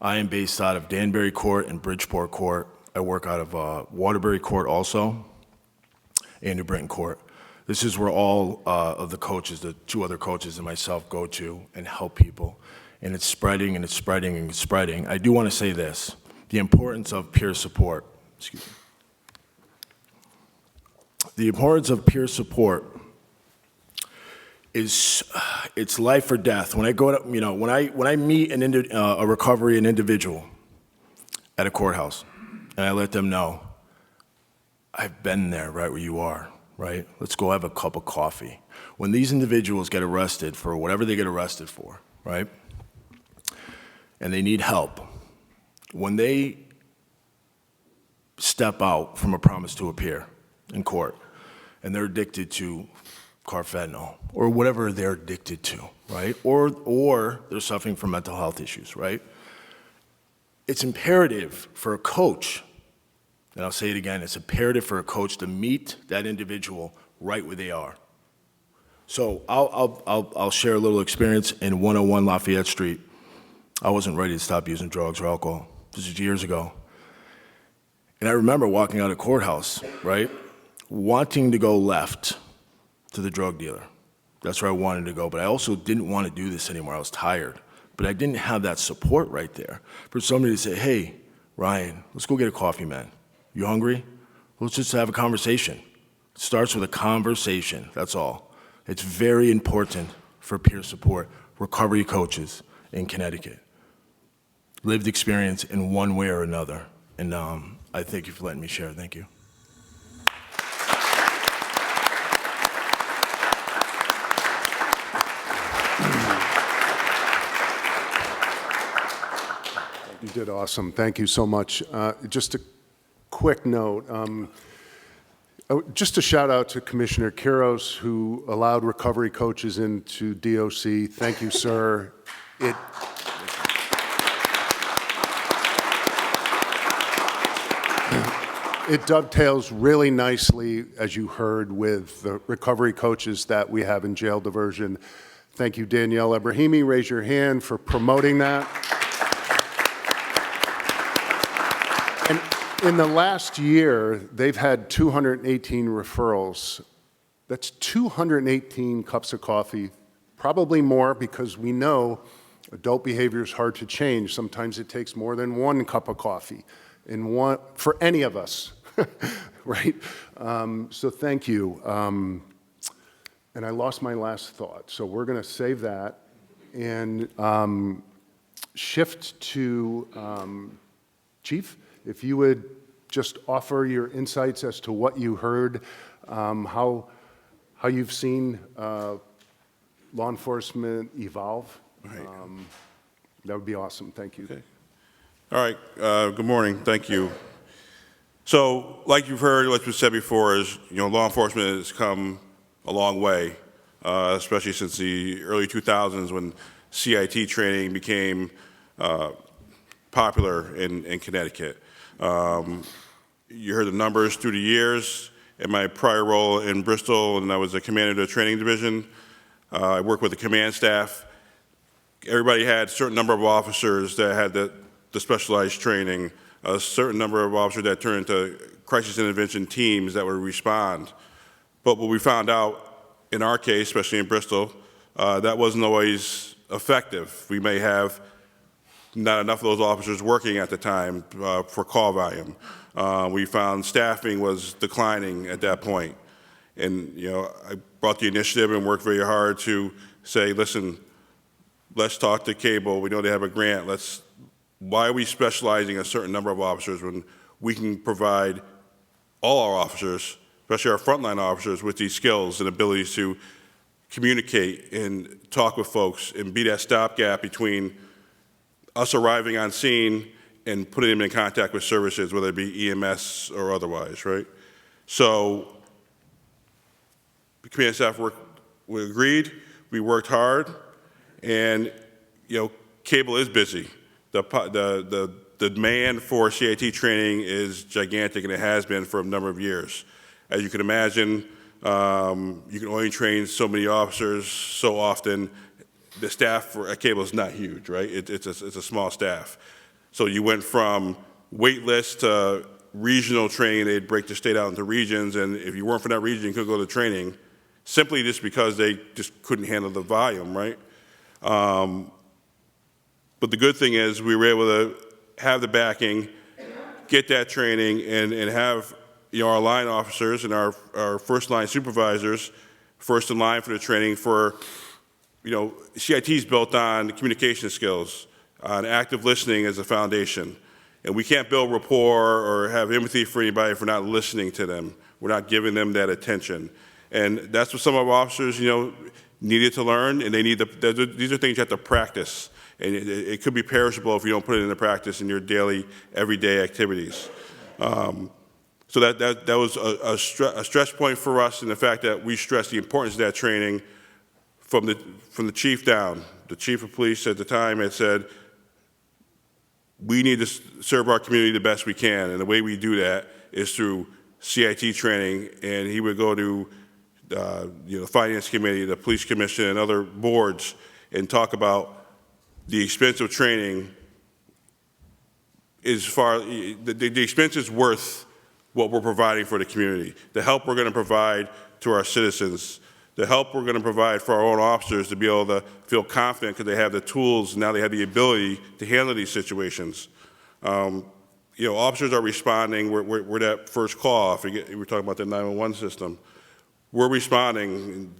I am based out of Danbury Court and Bridgeport Court. I work out of Waterbury Court also, and New Britain Court. This is where all of the coaches, the 2 other coaches and myself, go to and help people. And it's spreading and it's spreading and it's spreading. I do want to say this, the importance of peer support. Excuse me. The importance of peer support is, it's life or death. When I go to, when I meet an individual at a courthouse, and I let them know, I've been there right where you are, right? Let's go have a cup of coffee. When these individuals get arrested for whatever they get arrested for, right? And they need help, when they step out from a promise to appear in court, and they're addicted to carfentanil, or whatever they're addicted to, right? Or they're suffering from mental health issues, right? It's imperative for a coach, and I'll say it again, it's imperative for a coach to meet that individual right where they are. So I'll share a little experience in 101 Lafayette Street. I wasn't ready to stop using drugs or alcohol. This is years ago. And I remember walking out of courthouse, right? Wanting to go left to the drug dealer. That's where I wanted to go, but I also didn't want to do this anymore. I was tired, but I didn't have that support right there for somebody to say, hey, Ryan, let's go get a coffee, man. You hungry? Let's just have a conversation. It starts with a conversation, that's all. It's very important for peer support, recovery coaches in Connecticut. Lived experience in one way or another. And I thank you for letting me share. Thank you. You did awesome. Thank you so much. Just a quick note. Just a shout out to Commissioner Quiros, who allowed recovery coaches into DOC. Thank you, sir. It dovetails really nicely, as you heard, with the recovery coaches that we have in jail diversion. Thank you, Danielle Ebrahimi. Raise your hand for promoting that. And in the last year, they've had 218 referrals. That's 218 cups of coffee, probably more, because we know adult behavior is hard to change. Sometimes it takes more than 1 cup of coffee for any of us, right? So thank you. And I lost my last thought, so we're going to save that and shift to Chief. If you would just offer your insights as to what you heard, how you've seen law enforcement evolve, Right. that would be awesome. Thank you. Okay. All right. Good morning. Thank you. So, like you've heard, like we said before, is law enforcement has come a long way, especially since the early 2000s when CIT training became popular in Connecticut. You heard the numbers through the years. In my prior role in Bristol, and I was a commander of the training division, I worked with the command staff. Everybody had a certain number of officers that had the specialized training, a certain number of officers that turned into crisis intervention teams that would respond. But what we found out in our case, especially in Bristol, that wasn't always effective. We may have not enough of those officers working at the time for call volume. We found staffing was declining at that point. And, I brought the initiative and worked very hard to say, listen, let's talk to cable. We know they have a grant. Why are we specializing a certain number of officers when we can provide all our officers, especially our frontline officers, with these skills and abilities to communicate and talk with folks and be that stopgap between us arriving on scene and putting them in contact with services, whether it be EMS or otherwise, right? So the command staff we agreed, we worked hard, and cable is busy. The demand for CIT training is gigantic, and it has been for a number of years. As you can imagine, you can only train so many officers so often. The staff at cable is not huge, right? It's a small staff. So you went from wait list to regional training. They'd break the state out into regions, and if you weren't from that region, you couldn't go to training, simply just because they just couldn't handle the volume, right? But the good thing is we were able to have the backing, get that training, and have our line officers and our first line supervisors first in line for the training for, CIT is built on communication skills, on active listening as a foundation. And we can't build rapport or have empathy for anybody if we're not listening to them. We're not giving them that attention. And that's what some of our officers, needed to learn, and these are things you have to practice. And it could be perishable if you don't put it into practice in your daily, everyday activities. So that was a stress point for us, and the fact that we stressed the importance of that training from the chief down. The chief of police at the time had said, we need to serve our community the best we can, and the way we do that is through CIT training. And he would go to the finance committee, the police commission, and other boards and talk about the expense of training the expense is worth what we're providing for the community, the help we're going to provide to our citizens, the help we're going to provide for our own officers to be able to feel confident because they have the tools, now they have the ability to handle these situations. Officers are responding. We're that first call. We're talking about the 911 system. We're responding.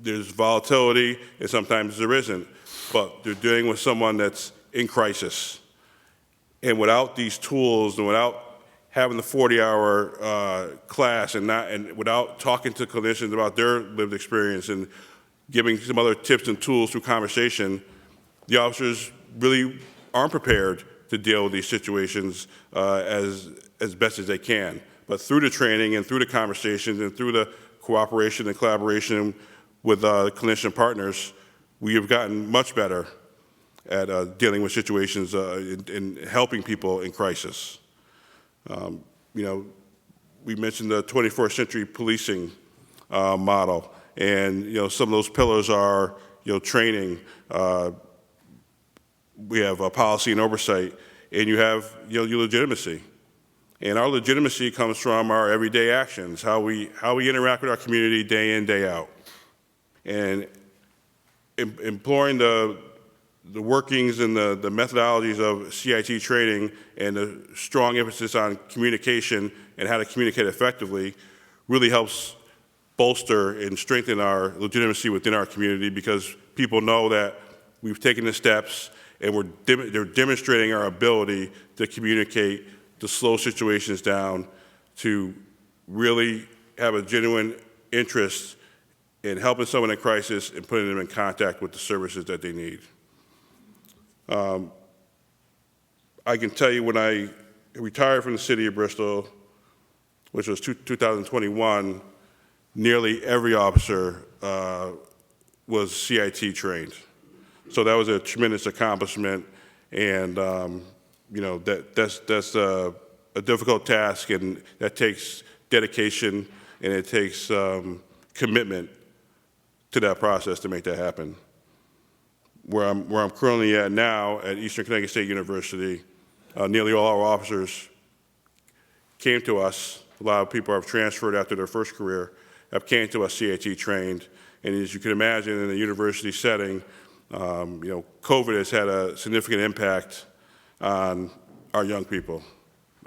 There's volatility, and sometimes there isn't. But they're dealing with someone that's in crisis. And without these tools, and without having the 40-hour class, and without talking to clinicians about their lived experience and giving some other tips and tools through conversation, the officers really aren't prepared to deal with these situations as best as they can. But through the training and through the conversations and through the cooperation and collaboration with clinician partners, we have gotten much better at dealing with situations and helping people in crisis. We mentioned the 21st century policing model, and some of those pillars are training. We have policy and oversight, and you have your legitimacy. And our legitimacy comes from our everyday actions, how we interact with our community day in, day out. And employing the workings and the methodologies of CIT training and the strong emphasis on communication and how to communicate effectively really helps bolster and strengthen our legitimacy within our community, because people know that we've taken the steps and they're demonstrating our ability to communicate, to slow situations down, to really have a genuine interest in helping someone in crisis and putting them in contact with the services that they need. I can tell you when I retired from the city of Bristol, which was 2021, nearly every officer was CIT trained. So that was a tremendous accomplishment, and that's a difficult task, and that takes dedication and it takes commitment to that process to make that happen. Where I'm currently at now at Eastern Connecticut State University, nearly all our officers came to us. A lot of people have transferred after their first career, have came to us CIT trained. And as you can imagine, in a university setting, COVID has had a significant impact on our young people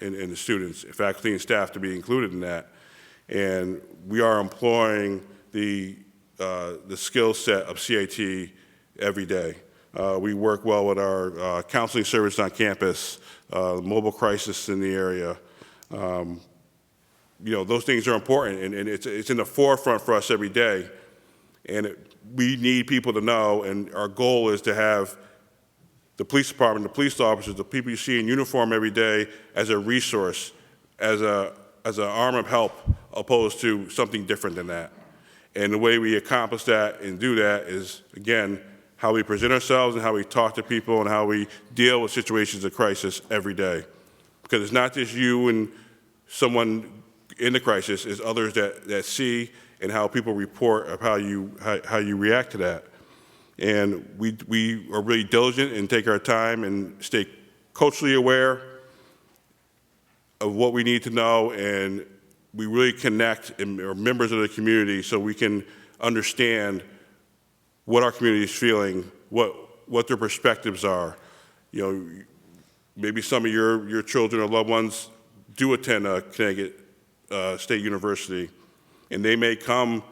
and the students, faculty and staff to be included in that. And we are employing the skill set of CIT every day. We work well with our counseling service on campus, mobile crisis in the area. Those things are important, and it's in the forefront for us every day. And we need people to know, and our goal is to have the police department, the police officers, the people you see in uniform every day as a resource, as an arm of help, opposed to something different than that. And the way we accomplish that and do that is, again, how we present ourselves and how we talk to people and how we deal with situations of crisis every day. Because it's not just you and someone in the crisis, it's others that see and how people report of how you react to that. And we are really diligent and take our time and stay culturally aware of what we need to know, and we really connect and are members of the community so we can understand what our community is feeling, what their perspectives are. Maybe some of your children or loved ones do attend Connecticut State University, and they may come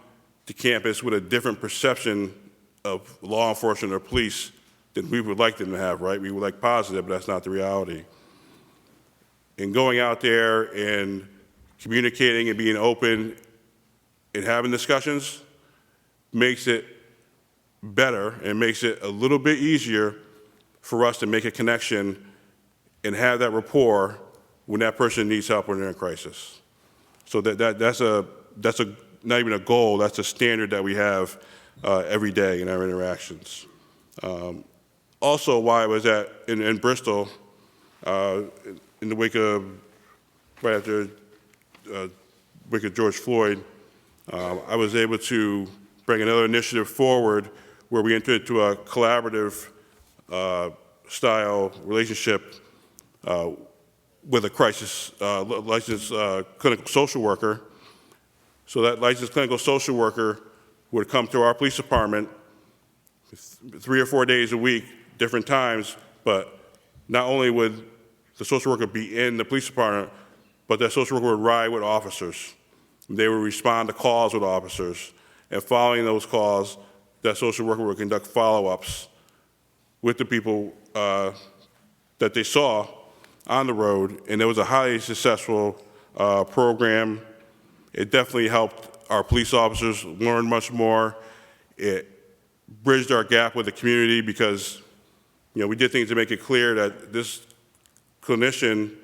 to campus with a different perception of law enforcement or police than we would like them to have, right? We would like positive, but that's not the reality. And going out there and communicating and being open and having discussions makes it better and makes it a little bit easier for us to make a connection and have that rapport when that person needs help when they're in crisis. So that's not even a goal, that's a standard that we have every day in our interactions. Also, while I was in Bristol, in the wake of, right after wake of George Floyd, I was able to bring another initiative forward where we entered into a collaborative style relationship with a crisis licensed clinical social worker. So that licensed clinical social worker would come to our police department 3 or 4 days a week, different times, but not only would the social worker be in the police department, but that social worker would ride with officers. They would respond to calls with officers, and following those calls, that social worker would conduct follow-ups with the people that they saw on the road, and it was a highly successful program. It definitely helped our police officers learn much more. It bridged our gap with the community because, we did things to make it clear that this clinician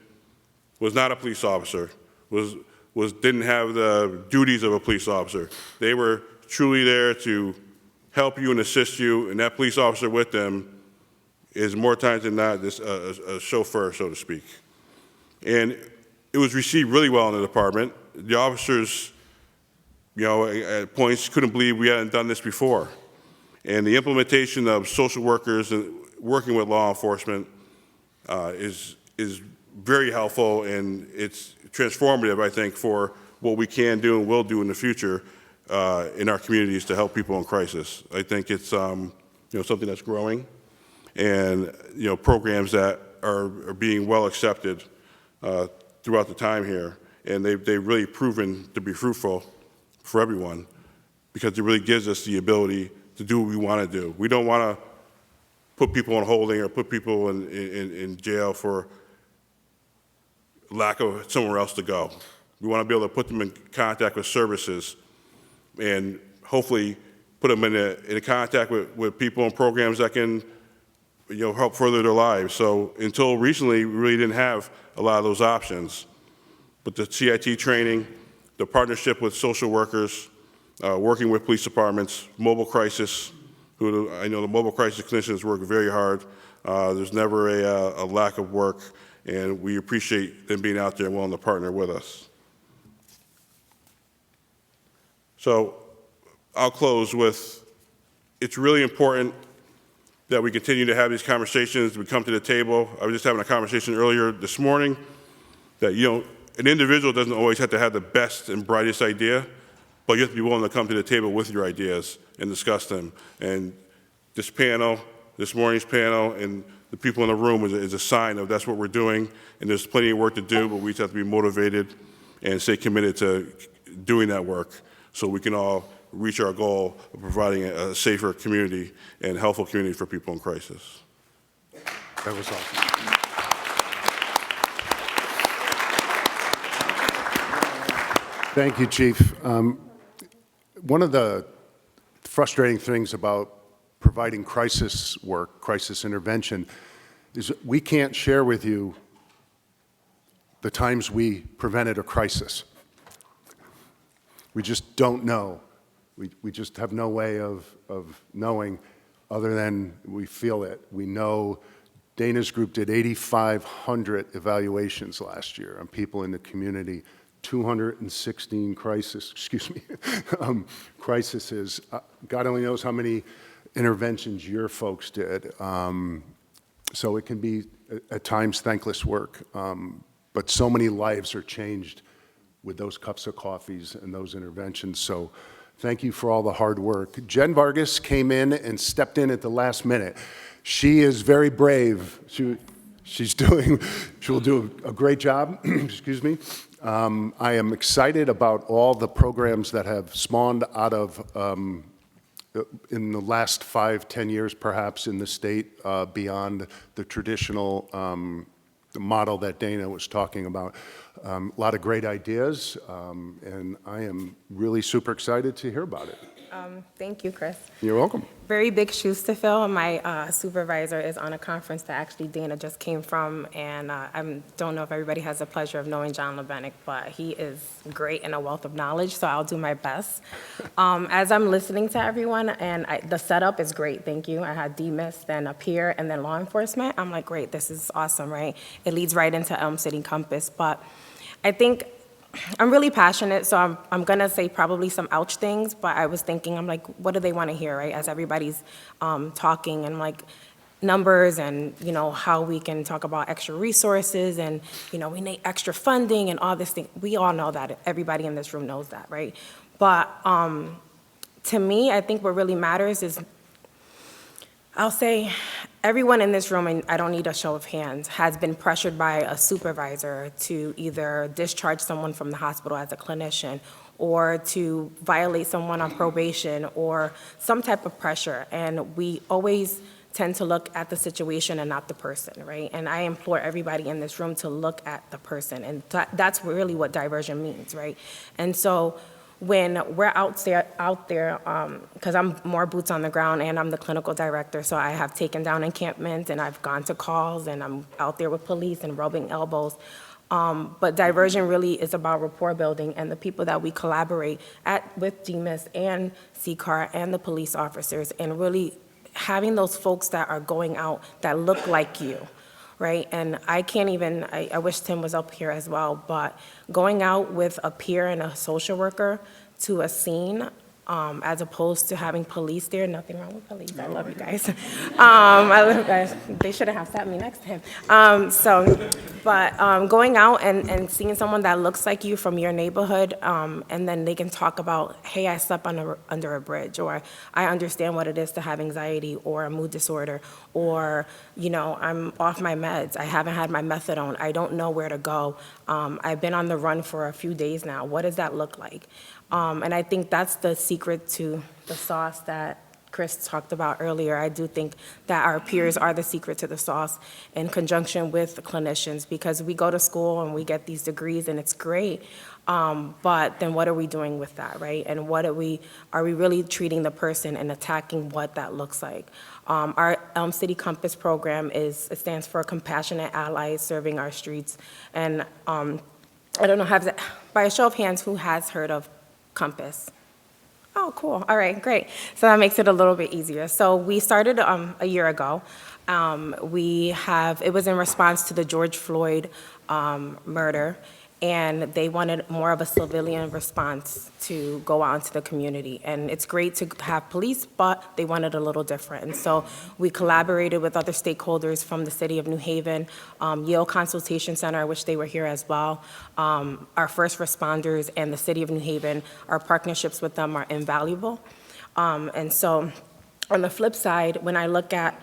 was not a police officer, didn't have the duties of a police officer. They were truly there to help you and assist you, and that police officer with them is more times than not a chauffeur, so to speak. And it was received really well in the department. The officers, at points couldn't believe we hadn't done this before. And the implementation of social workers and working with law enforcement is very helpful, and it's transformative, I think, for what we can do and will do in the future in our communities to help people in crisis. I think it's something that's growing, and programs that are being well accepted throughout the time here, and they've really proven to be fruitful for everyone because it really gives us the ability to do what we want to do. We don't want to put people on holding or put people in jail for lack of somewhere else to go. We want to be able to put them in contact with services and hopefully put them in contact with people and programs that can help further their lives. So until recently, we really didn't have a lot of those options. But the CIT training, the partnership with social workers, working with police departments, mobile crisis, who I know the mobile crisis clinicians work very hard. There's never a lack of work, and we appreciate them being out there and willing to partner with us. So I'll close with it's really important that we continue to have these conversations, we come to the table. I was just having a conversation earlier this morning that, an individual doesn't always have to have the best and brightest idea, but you have to be willing to come to the table with your ideas and discuss them. And this morning's panel, and the people in the room is a sign of that's what we're doing, and there's plenty of work to do, but we just have to be motivated and stay committed to doing that work so we can all reach our goal of providing a safer community and healthful community for people in crisis. That was awesome. Thank you, Chief. One of the frustrating things about providing crisis work, crisis intervention, is we can't share with you the times we prevented a crisis. We just don't know. We just have no way of knowing other than we feel it. We know Dana's group did 8,500 evaluations last year on people in the community, 216 crises. God only knows how many interventions your folks did. So it can be, at times, thankless work. But so many lives are changed with those cups of coffees and those interventions. So thank you for all the hard work. Jenn Vargas came in and stepped in at the last minute. She is very brave. She'll do a great job. Excuse me. I am excited about all the programs that have spawned out of in the last 5-10 years, perhaps, in the state, beyond the traditional model that Dana was talking about. A lot of great ideas, and I am really super excited to hear about it. Thank you, Chris. You're welcome. Very big shoes to fill. My supervisor is on a conference that actually Dana just came from, and I don't know if everybody has the pleasure of knowing John LeBenick, but he is great and a wealth of knowledge, so I'll do my best. As I'm listening to everyone, and the setup is great, thank you. I had DMIS, then a peer, and then law enforcement. I'm like, great, this is awesome, right? It leads right into Elm City Compass, but I think I'm really passionate, so I'm gonna say probably some ouch things, but I was thinking, I'm like, what do they wanna hear, right? As everybody's talking, and like numbers and, how we can talk about extra resources and, we need extra funding and all this thing. We all know that, everybody in this room knows that, right? But to me, I think what really matters is, I'll say everyone in this room, and I don't need a show of hands, has been pressured by a supervisor to either discharge someone from the hospital as a clinician or to violate someone on probation or some type of pressure. And we always tend to look at the situation and not the person, right? And I implore everybody in this room to look at the person. And that's really what diversion means, right? And so when we're out there, because I'm more boots on the ground and I'm the clinical director, so I have taken down encampments and I've gone to calls and I'm out there with police and rubbing elbows. But diversion really is about rapport building and the people that we collaborate with DMIS and CCAR and the police officers, and really having those folks that are going out that look like you. Right, and I can't even, I wish Tim was up here as well, but going out with a peer and a social worker to a scene, as opposed to having police there, nothing wrong with police, I love you guys. I love you guys, they should have sat me next to him. Going out and seeing someone that looks like you from your neighborhood, and then they can talk about, hey, I slept under a bridge, or I understand what it is to have anxiety or a mood disorder, or, I'm off my meds, I haven't had my methadone, I don't know where to go, I've been on the run for a few days now, what does that look like? And I think that's the secret to the sauce that Chris talked about earlier. I do think that our peers are the secret to the sauce in conjunction with the clinicians, because we go to school and we get these degrees and it's great, but then what are we doing with that, right? And are we really treating the person and attacking what that looks like? Our Elm City Compass program it stands for Compassionate Allies Serving Our Streets. And I don't know, by a show of hands, who has heard of Compass? Oh, cool. All right, great. So that makes it a little bit easier. So we started a year ago. It was in response to the George Floyd murder. and they wanted more of a civilian response to go out into the community. And it's great to have police, but they wanted a little different. And so we collaborated with other stakeholders from the city of New Haven, Yale Consultation Center, which they were here as well, our first responders, and the city of New Haven. Our partnerships with them are invaluable. And so on the flip side, when I look at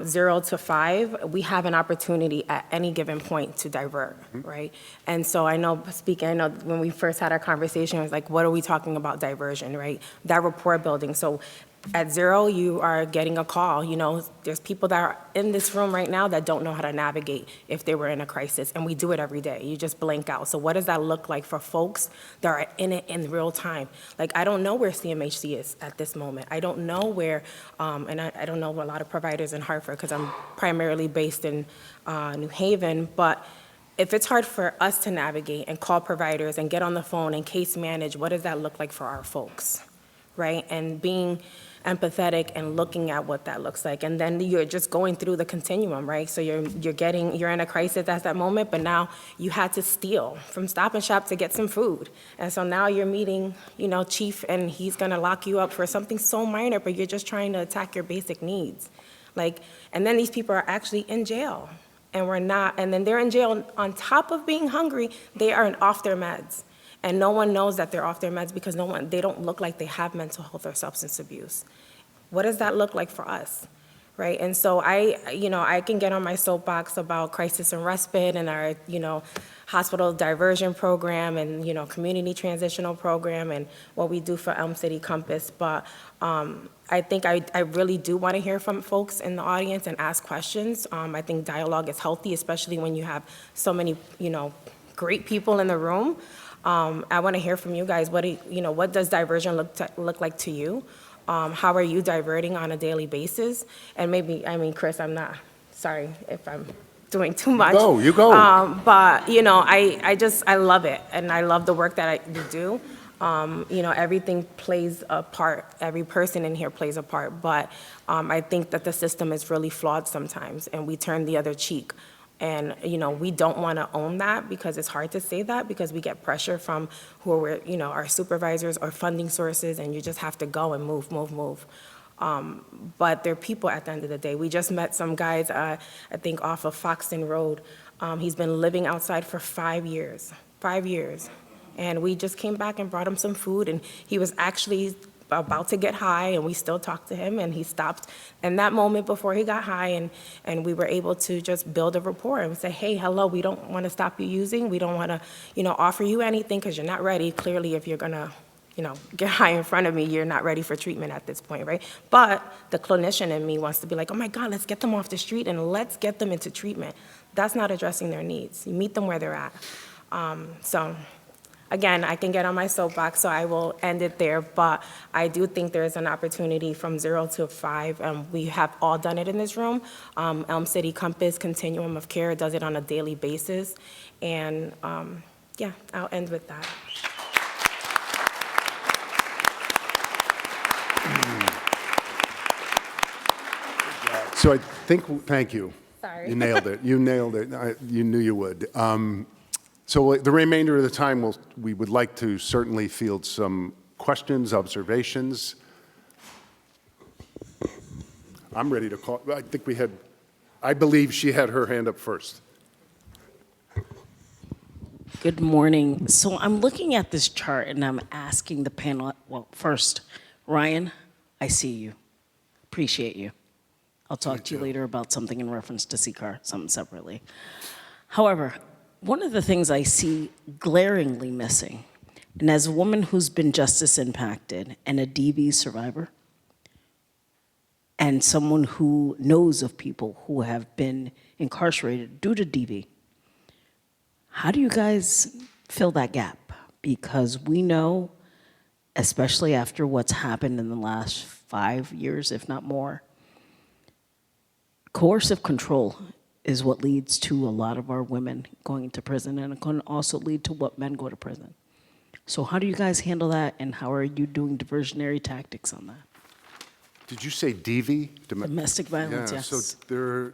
0 to 5, we have an opportunity at any given point to divert, right? And so I know when we first had our conversation, it was like, what are we talking about diversion, right? That rapport building. So at 0, you are getting a call. You know, there's people that are in this room right now that don't know how to navigate if they were in a crisis, and we do it every day. You just blink out. So what does that look like for folks that are in it in real time? Like, I don't know where CMHC is at this moment. I don't know where, and I don't know a lot of providers in Hartford because I'm primarily based in New Haven, but if it's hard for us to navigate and call providers and get on the phone and case manage, what does that look like for our folks, right? And being empathetic and looking at what that looks like. And then you're just going through the continuum, right? So you're in a crisis at that moment, but now you had to steal from Stop and Shop to get some food. And so now you're meeting, you know, chief, and he's gonna lock you up for something so minor, but you're just trying to attack your basic needs. Like, and then these people are actually in jail, and we're not, and then they're in jail on top of being hungry, they are off their meds. And no one knows that they're off their meds because they don't look like they have mental health or substance abuse. What does that look like for us, right? And so I can get on my soapbox about crisis and respite and our, hospital diversion program and, community transitional program and what we do for Elm City Compass. But I think I really do want to hear from folks in the audience and ask questions. I think dialogue is healthy, especially when you have so many, great people in the room. I want to hear from you guys. What does diversion look like to you? How are you diverting on a daily basis? And maybe, Chris, I'm not, sorry if I'm doing too much. You go. But, I love it. And I love the work that you do. Everything plays a part. Every person in here plays a part. But I think that the system is really flawed sometimes, and we turn the other cheek. And, we don't want to own that because it's hard to say that because we get pressure from our supervisors or funding sources, and you just have to go and move. But they're people at the end of the day. We just met some guys, I think, off of Foxton Road. He's been living outside for 5 years. 5 years. And we just came back and brought him some food, and he was actually about to get high, and we still talked to him, and he stopped in that moment before he got high, and we were able to just build a rapport and say, hey, hello, we don't want to stop you using. We don't want to, offer you anything because you're not ready. Clearly, if you're going to, get high in front of me, you're not ready for treatment at this point, right? But the clinician in me wants to be like, oh my God, let's get them off the street and let's get them into treatment. That's not addressing their needs. You meet them where they're at. Again, I can get on my soapbox, so I will end it there, but I do think there is an opportunity from 0 to 5. We have all done it in this room. Elm City Compass Continuum of Care does it on a daily basis, and I'll end with that. So I think, thank you. Sorry. You nailed it. You nailed it. You knew you would. So the remainder of the time, we would like to certainly field some questions, observations. I'm ready to call. I believe she had her hand up first. Good morning. So I'm looking at this chart and I'm asking the panel, well, first, Ryan, I see you. Appreciate you. I'll talk to you later about something in reference to CCAR, something separately. However, one of the things I see glaringly missing, and as a woman who's been justice impacted and a DV survivor, and someone who knows of people who have been incarcerated due to DV, how do you guys fill that gap? Because we know, especially after what's happened in the last 5 years, if not more, coercive control is what leads to a lot of our women going to prison, and it can also lead to what men go to prison. So how do you guys handle that, and how are you doing diversionary tactics on that? Did you say DV? Domestic violence, Yeah, yes. so there.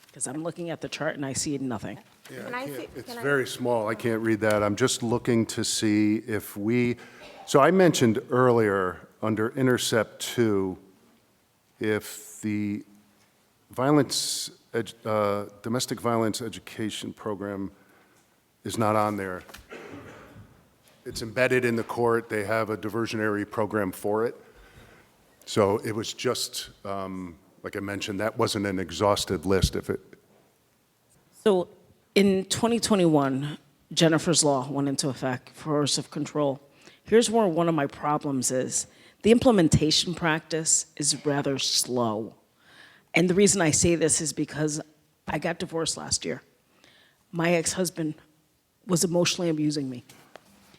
Because I'm looking at the chart and I see nothing. Can I see- It's can I- very small, I can't read that. I'm just looking to see if so I mentioned earlier, under Intercept 2, if the domestic violence education program is not on there, it's embedded in the court, they have a diversionary program for it. So it was just, like I mentioned, that wasn't an exhaustive list. So in 2021, Jennifer's Law went into effect for coercive control. Here's where one of my problems is. The implementation practice is rather slow. And the reason I say this is because I got divorced last year. My ex-husband was emotionally abusing me.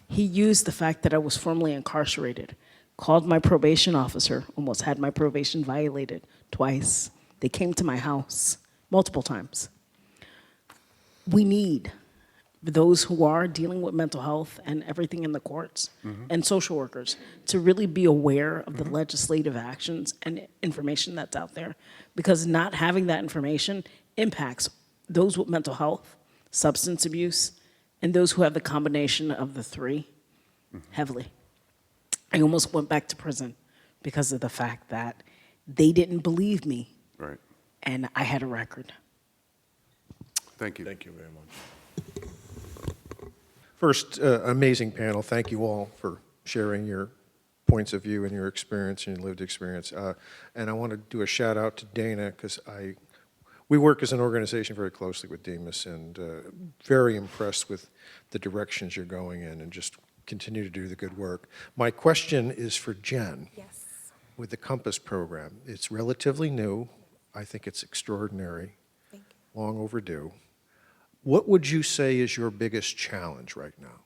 He used the fact that I was formerly incarcerated, called my probation officer, almost had my probation violated twice. They came to my house multiple times. We need those who are dealing with mental health and everything in the courts and social workers to really be aware of the legislative actions and information that's out there, because not having that information impacts those with mental health, substance abuse, and those who have the combination of the three heavily. I almost went back to prison because of the fact that they didn't believe me, Right. and I had a record. Thank you. Thank you very much. First, amazing panel. Thank you all for sharing your points of view and your experience and your lived experience. And I want to do a shout out to Dana, because we work as an organization very closely with Demas, and very impressed with the directions you're going in, and just continue to do the good work. My question is for Jenn. Yes. With the Compass program. It's relatively new. I think it's extraordinary, Thank you. long overdue. What would you say is your biggest challenge right now?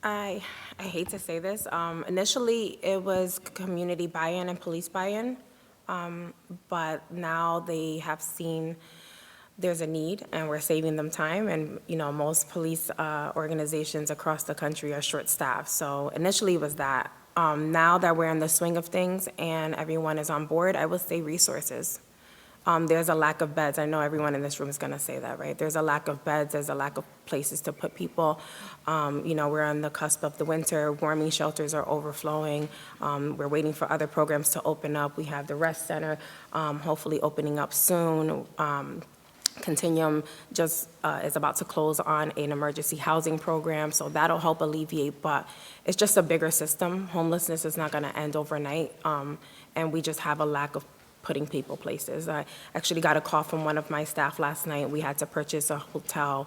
I hate to say this. Initially, it was community buy-in and police buy-in, but now they have seen there's a need, and we're saving them time. And most police organizations across the country are short-staffed. So initially, it was that. Now that we're in the swing of things and everyone is on board, I would say resources. There's a lack of beds. I know everyone in this room is going to say that, right? There's a lack of beds. There's a lack of places to put people. We're on the cusp of the winter. Warming shelters are overflowing. We're waiting for other programs to open up. We have the rest center hopefully opening up soon. Continuum just is about to close on an emergency housing program, so that'll help alleviate, but it's just a bigger system. Homelessness is not going to end overnight, and we just have a lack of putting people places. I actually got a call from one of my staff last night. We had to purchase a hotel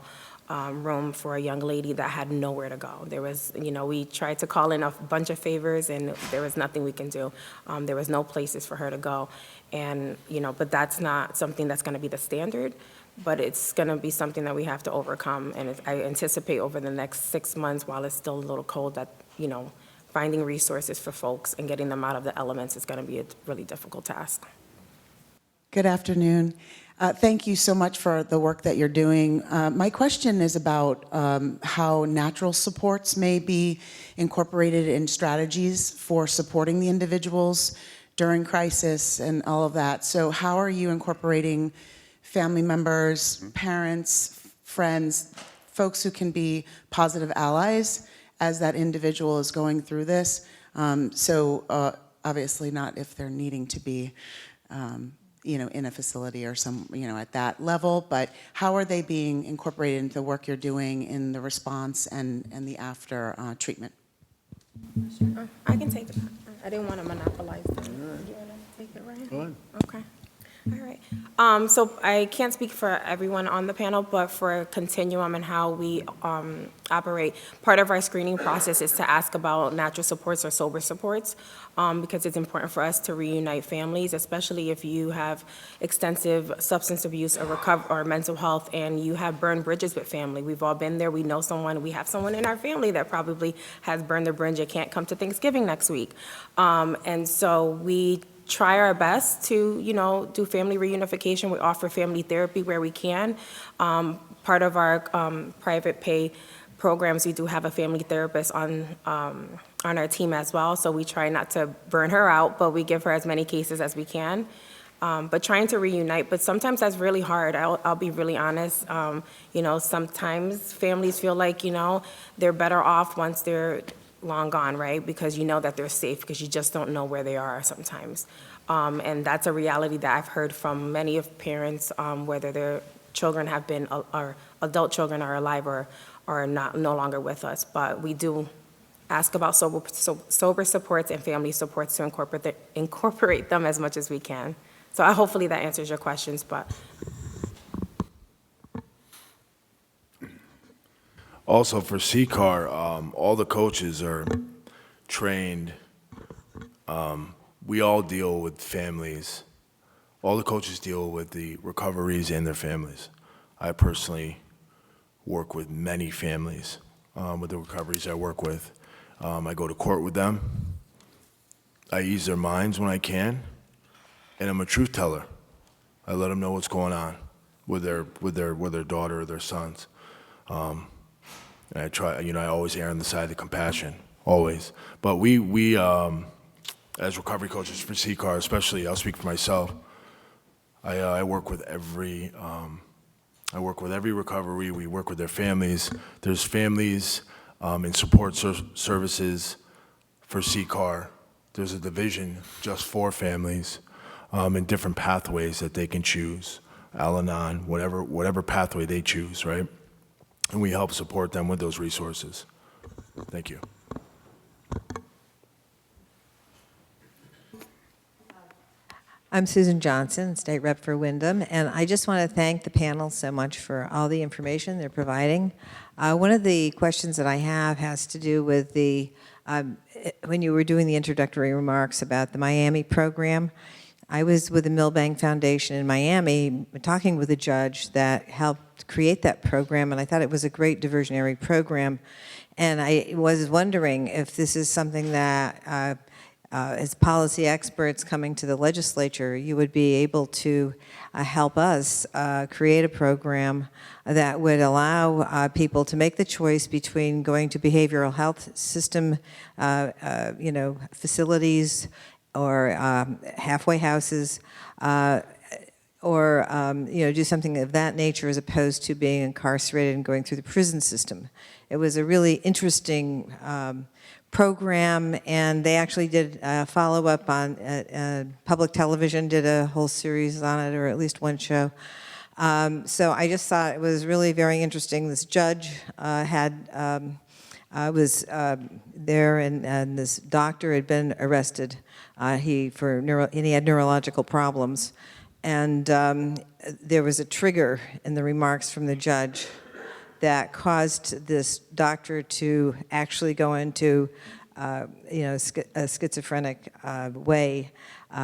room for a young lady that had nowhere to go. There was, we tried to call in a bunch of favors, and there was nothing we can do. There was no places for her to go, and, but that's not something that's going to be the standard, but it's going to be something that we have to overcome, and I anticipate over the next 6 months, while it's still a little cold, that, finding resources for folks and getting them out of the elements is going to be a really difficult task. Good afternoon. Thank you so much for the work that you're doing. My question is about how natural supports may be incorporated in strategies for supporting the individuals during crisis and all of that. So how are you incorporating family members, parents, friends, folks who can be positive allies as that individual is going through this? Obviously not if they're needing to be in a facility or at that level, but how are they being incorporated into the work you're doing in the response and the after treatment? I can take it. I didn't want to monopolize them. Do you want to take it, Ryan? Go ahead. Okay. All right. So I can't speak for everyone on the panel, but for Continuum and how we operate, part of our screening process is to ask about natural supports or sober supports, because it's important for us to reunite families, especially if you have extensive substance abuse or mental health and you have burned bridges with family. We've all been there. We know someone. We have someone in our family that probably has burned the bridge and can't come to Thanksgiving next week. And so we try our best to, do family reunification. We offer family therapy where we can. Part of our private pay programs, we do have a family therapist on our team as well, so we try not to burn her out, but we give her as many cases as we can. but trying to reunite. But sometimes that's really hard. I'll be really honest. You know, sometimes families feel like, you know, they're better off once they're long gone, right? Because you know that they're safe, because you just don't know where they are sometimes. And that's a reality that I've heard from many of parents, whether their children have been, or adult children are alive or not, no longer with us. But we do ask about sober supports and family supports to incorporate them as much as we can. So hopefully that answers your questions, but. Also for CCAR, all the coaches are trained. We all deal with families. All the coaches deal with the recoveries and their families. I personally work with many families with the recoveries I work with. I go to court with them. I ease their minds when I can, and I'm a truth teller. I let them know what's going on with their daughter or their sons. And I try, you know, I always err on the side of compassion, always. But we as recovery coaches for CCAR, especially, I'll speak for myself. I work with every recovery. We work with their families. There's families in support services for CCAR. There's a division just for families in different pathways that they can choose, Al-Anon, whatever pathway they choose, right? And we help support them with those resources. Thank you. I'm Susan Johnson, State Rep for Wyndham, and I just want to thank the panel so much for all the information they're providing. One of the questions that I have has to do with the, when you were doing the introductory remarks about the Miami program. I was with the Milbank Foundation in Miami talking with a judge that helped create that program, and I thought it was a great diversionary program. And I was wondering if this is something that as policy experts coming to the legislature, you would be able to help us create a program that would allow people to make the choice between going to behavioral health system, facilities, or halfway houses, or do something of that nature as opposed to being incarcerated and going through the prison system. It was a really interesting program, and they actually did a follow-up on public television, did a whole series on it, or at least one show. So I just thought it was really very interesting. This judge was there, and this doctor had been arrested. He had neurological problems, and there was a trigger in the remarks from the judge that caused this doctor to actually go into a schizophrenic way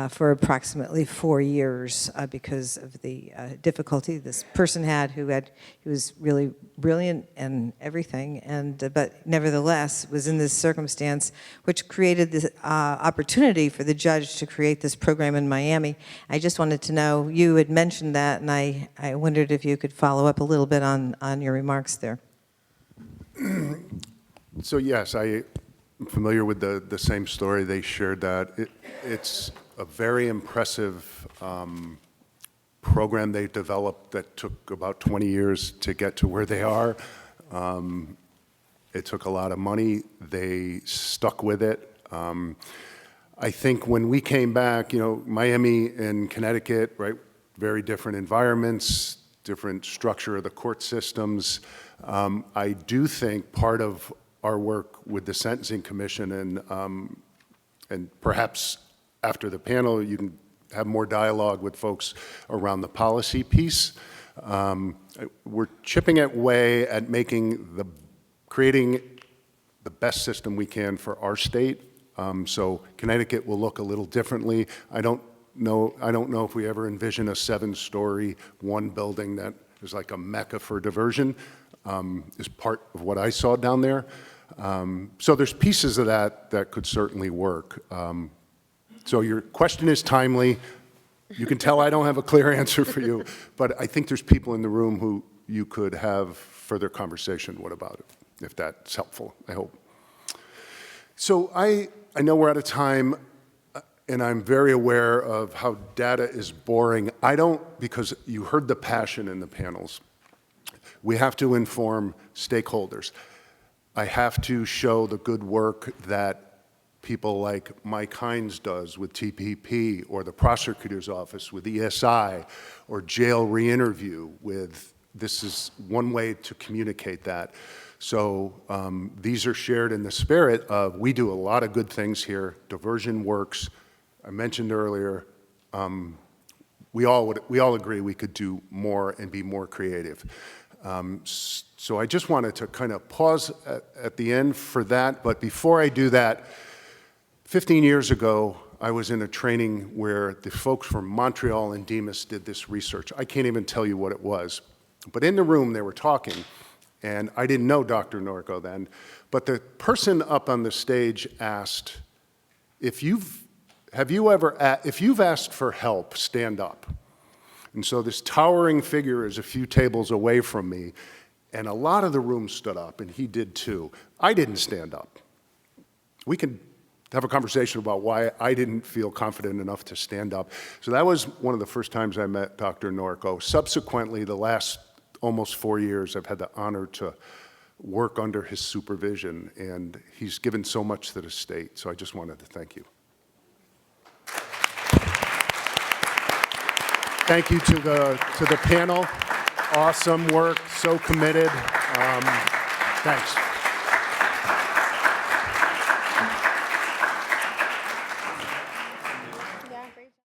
for approximately 4 years because of the difficulty this person had, who was really brilliant and everything, but nevertheless was in this circumstance, which created this opportunity for the judge to create this program in Miami. I just wanted to know, you had mentioned that, and I wondered if you could follow up a little bit on your remarks there. So yes, I'm familiar with the same story. They shared that. It's a very impressive program they developed that took about 20 years to get to where they are. It took a lot of money. They stuck with it. I think when we came back, Miami and Connecticut, right, very different environments, different structure of the court systems. I do think part of our work with the Sentencing Commission, and perhaps after the panel, you can have more dialogue with folks around the policy piece. We're chipping away at creating the best system we can for our state. So Connecticut will look a little differently. I don't know if we ever envision a 7-story, one building that is like a mecca for diversion, is part of what I saw down there. So there's pieces of that could certainly work. So your question is timely. You can tell I don't have a clear answer for you, but I think there's people in the room who you could have further conversation with about it, if that's helpful, I hope. So I know we're out of time. and I'm very aware of how data is boring. I don't, because you heard the passion in the panels. We have to inform stakeholders. I have to show the good work that people like Mike Hines does with TPP, or the prosecutor's office with ESI, or jail re-interview with, this is one way to communicate that. So these are shared in the spirit of, we do a lot of good things here. Diversion works. I mentioned earlier, we all agree we could do more and be more creative. So I just wanted to kind of pause at the end for that. But before I do that, 15 years ago, I was in a training where the folks from Montreal and Demas did this research. I can't even tell you what it was. But in the room, they were talking, and I didn't know Dr. Norco then, but the person up on the stage asked, if you've asked for help, stand up. And so this towering figure is a few tables away from me, and a lot of the room stood up, and he did too. I didn't stand up. We can have a conversation about why I didn't feel confident enough to stand up. So that was one of the first times I met Dr. Norco. Subsequently, the last almost 4 years, I've had the honor to work under his supervision, and he's given so much to the state. So I just wanted to thank you. Thank you to the panel. Awesome work, so committed. Thanks.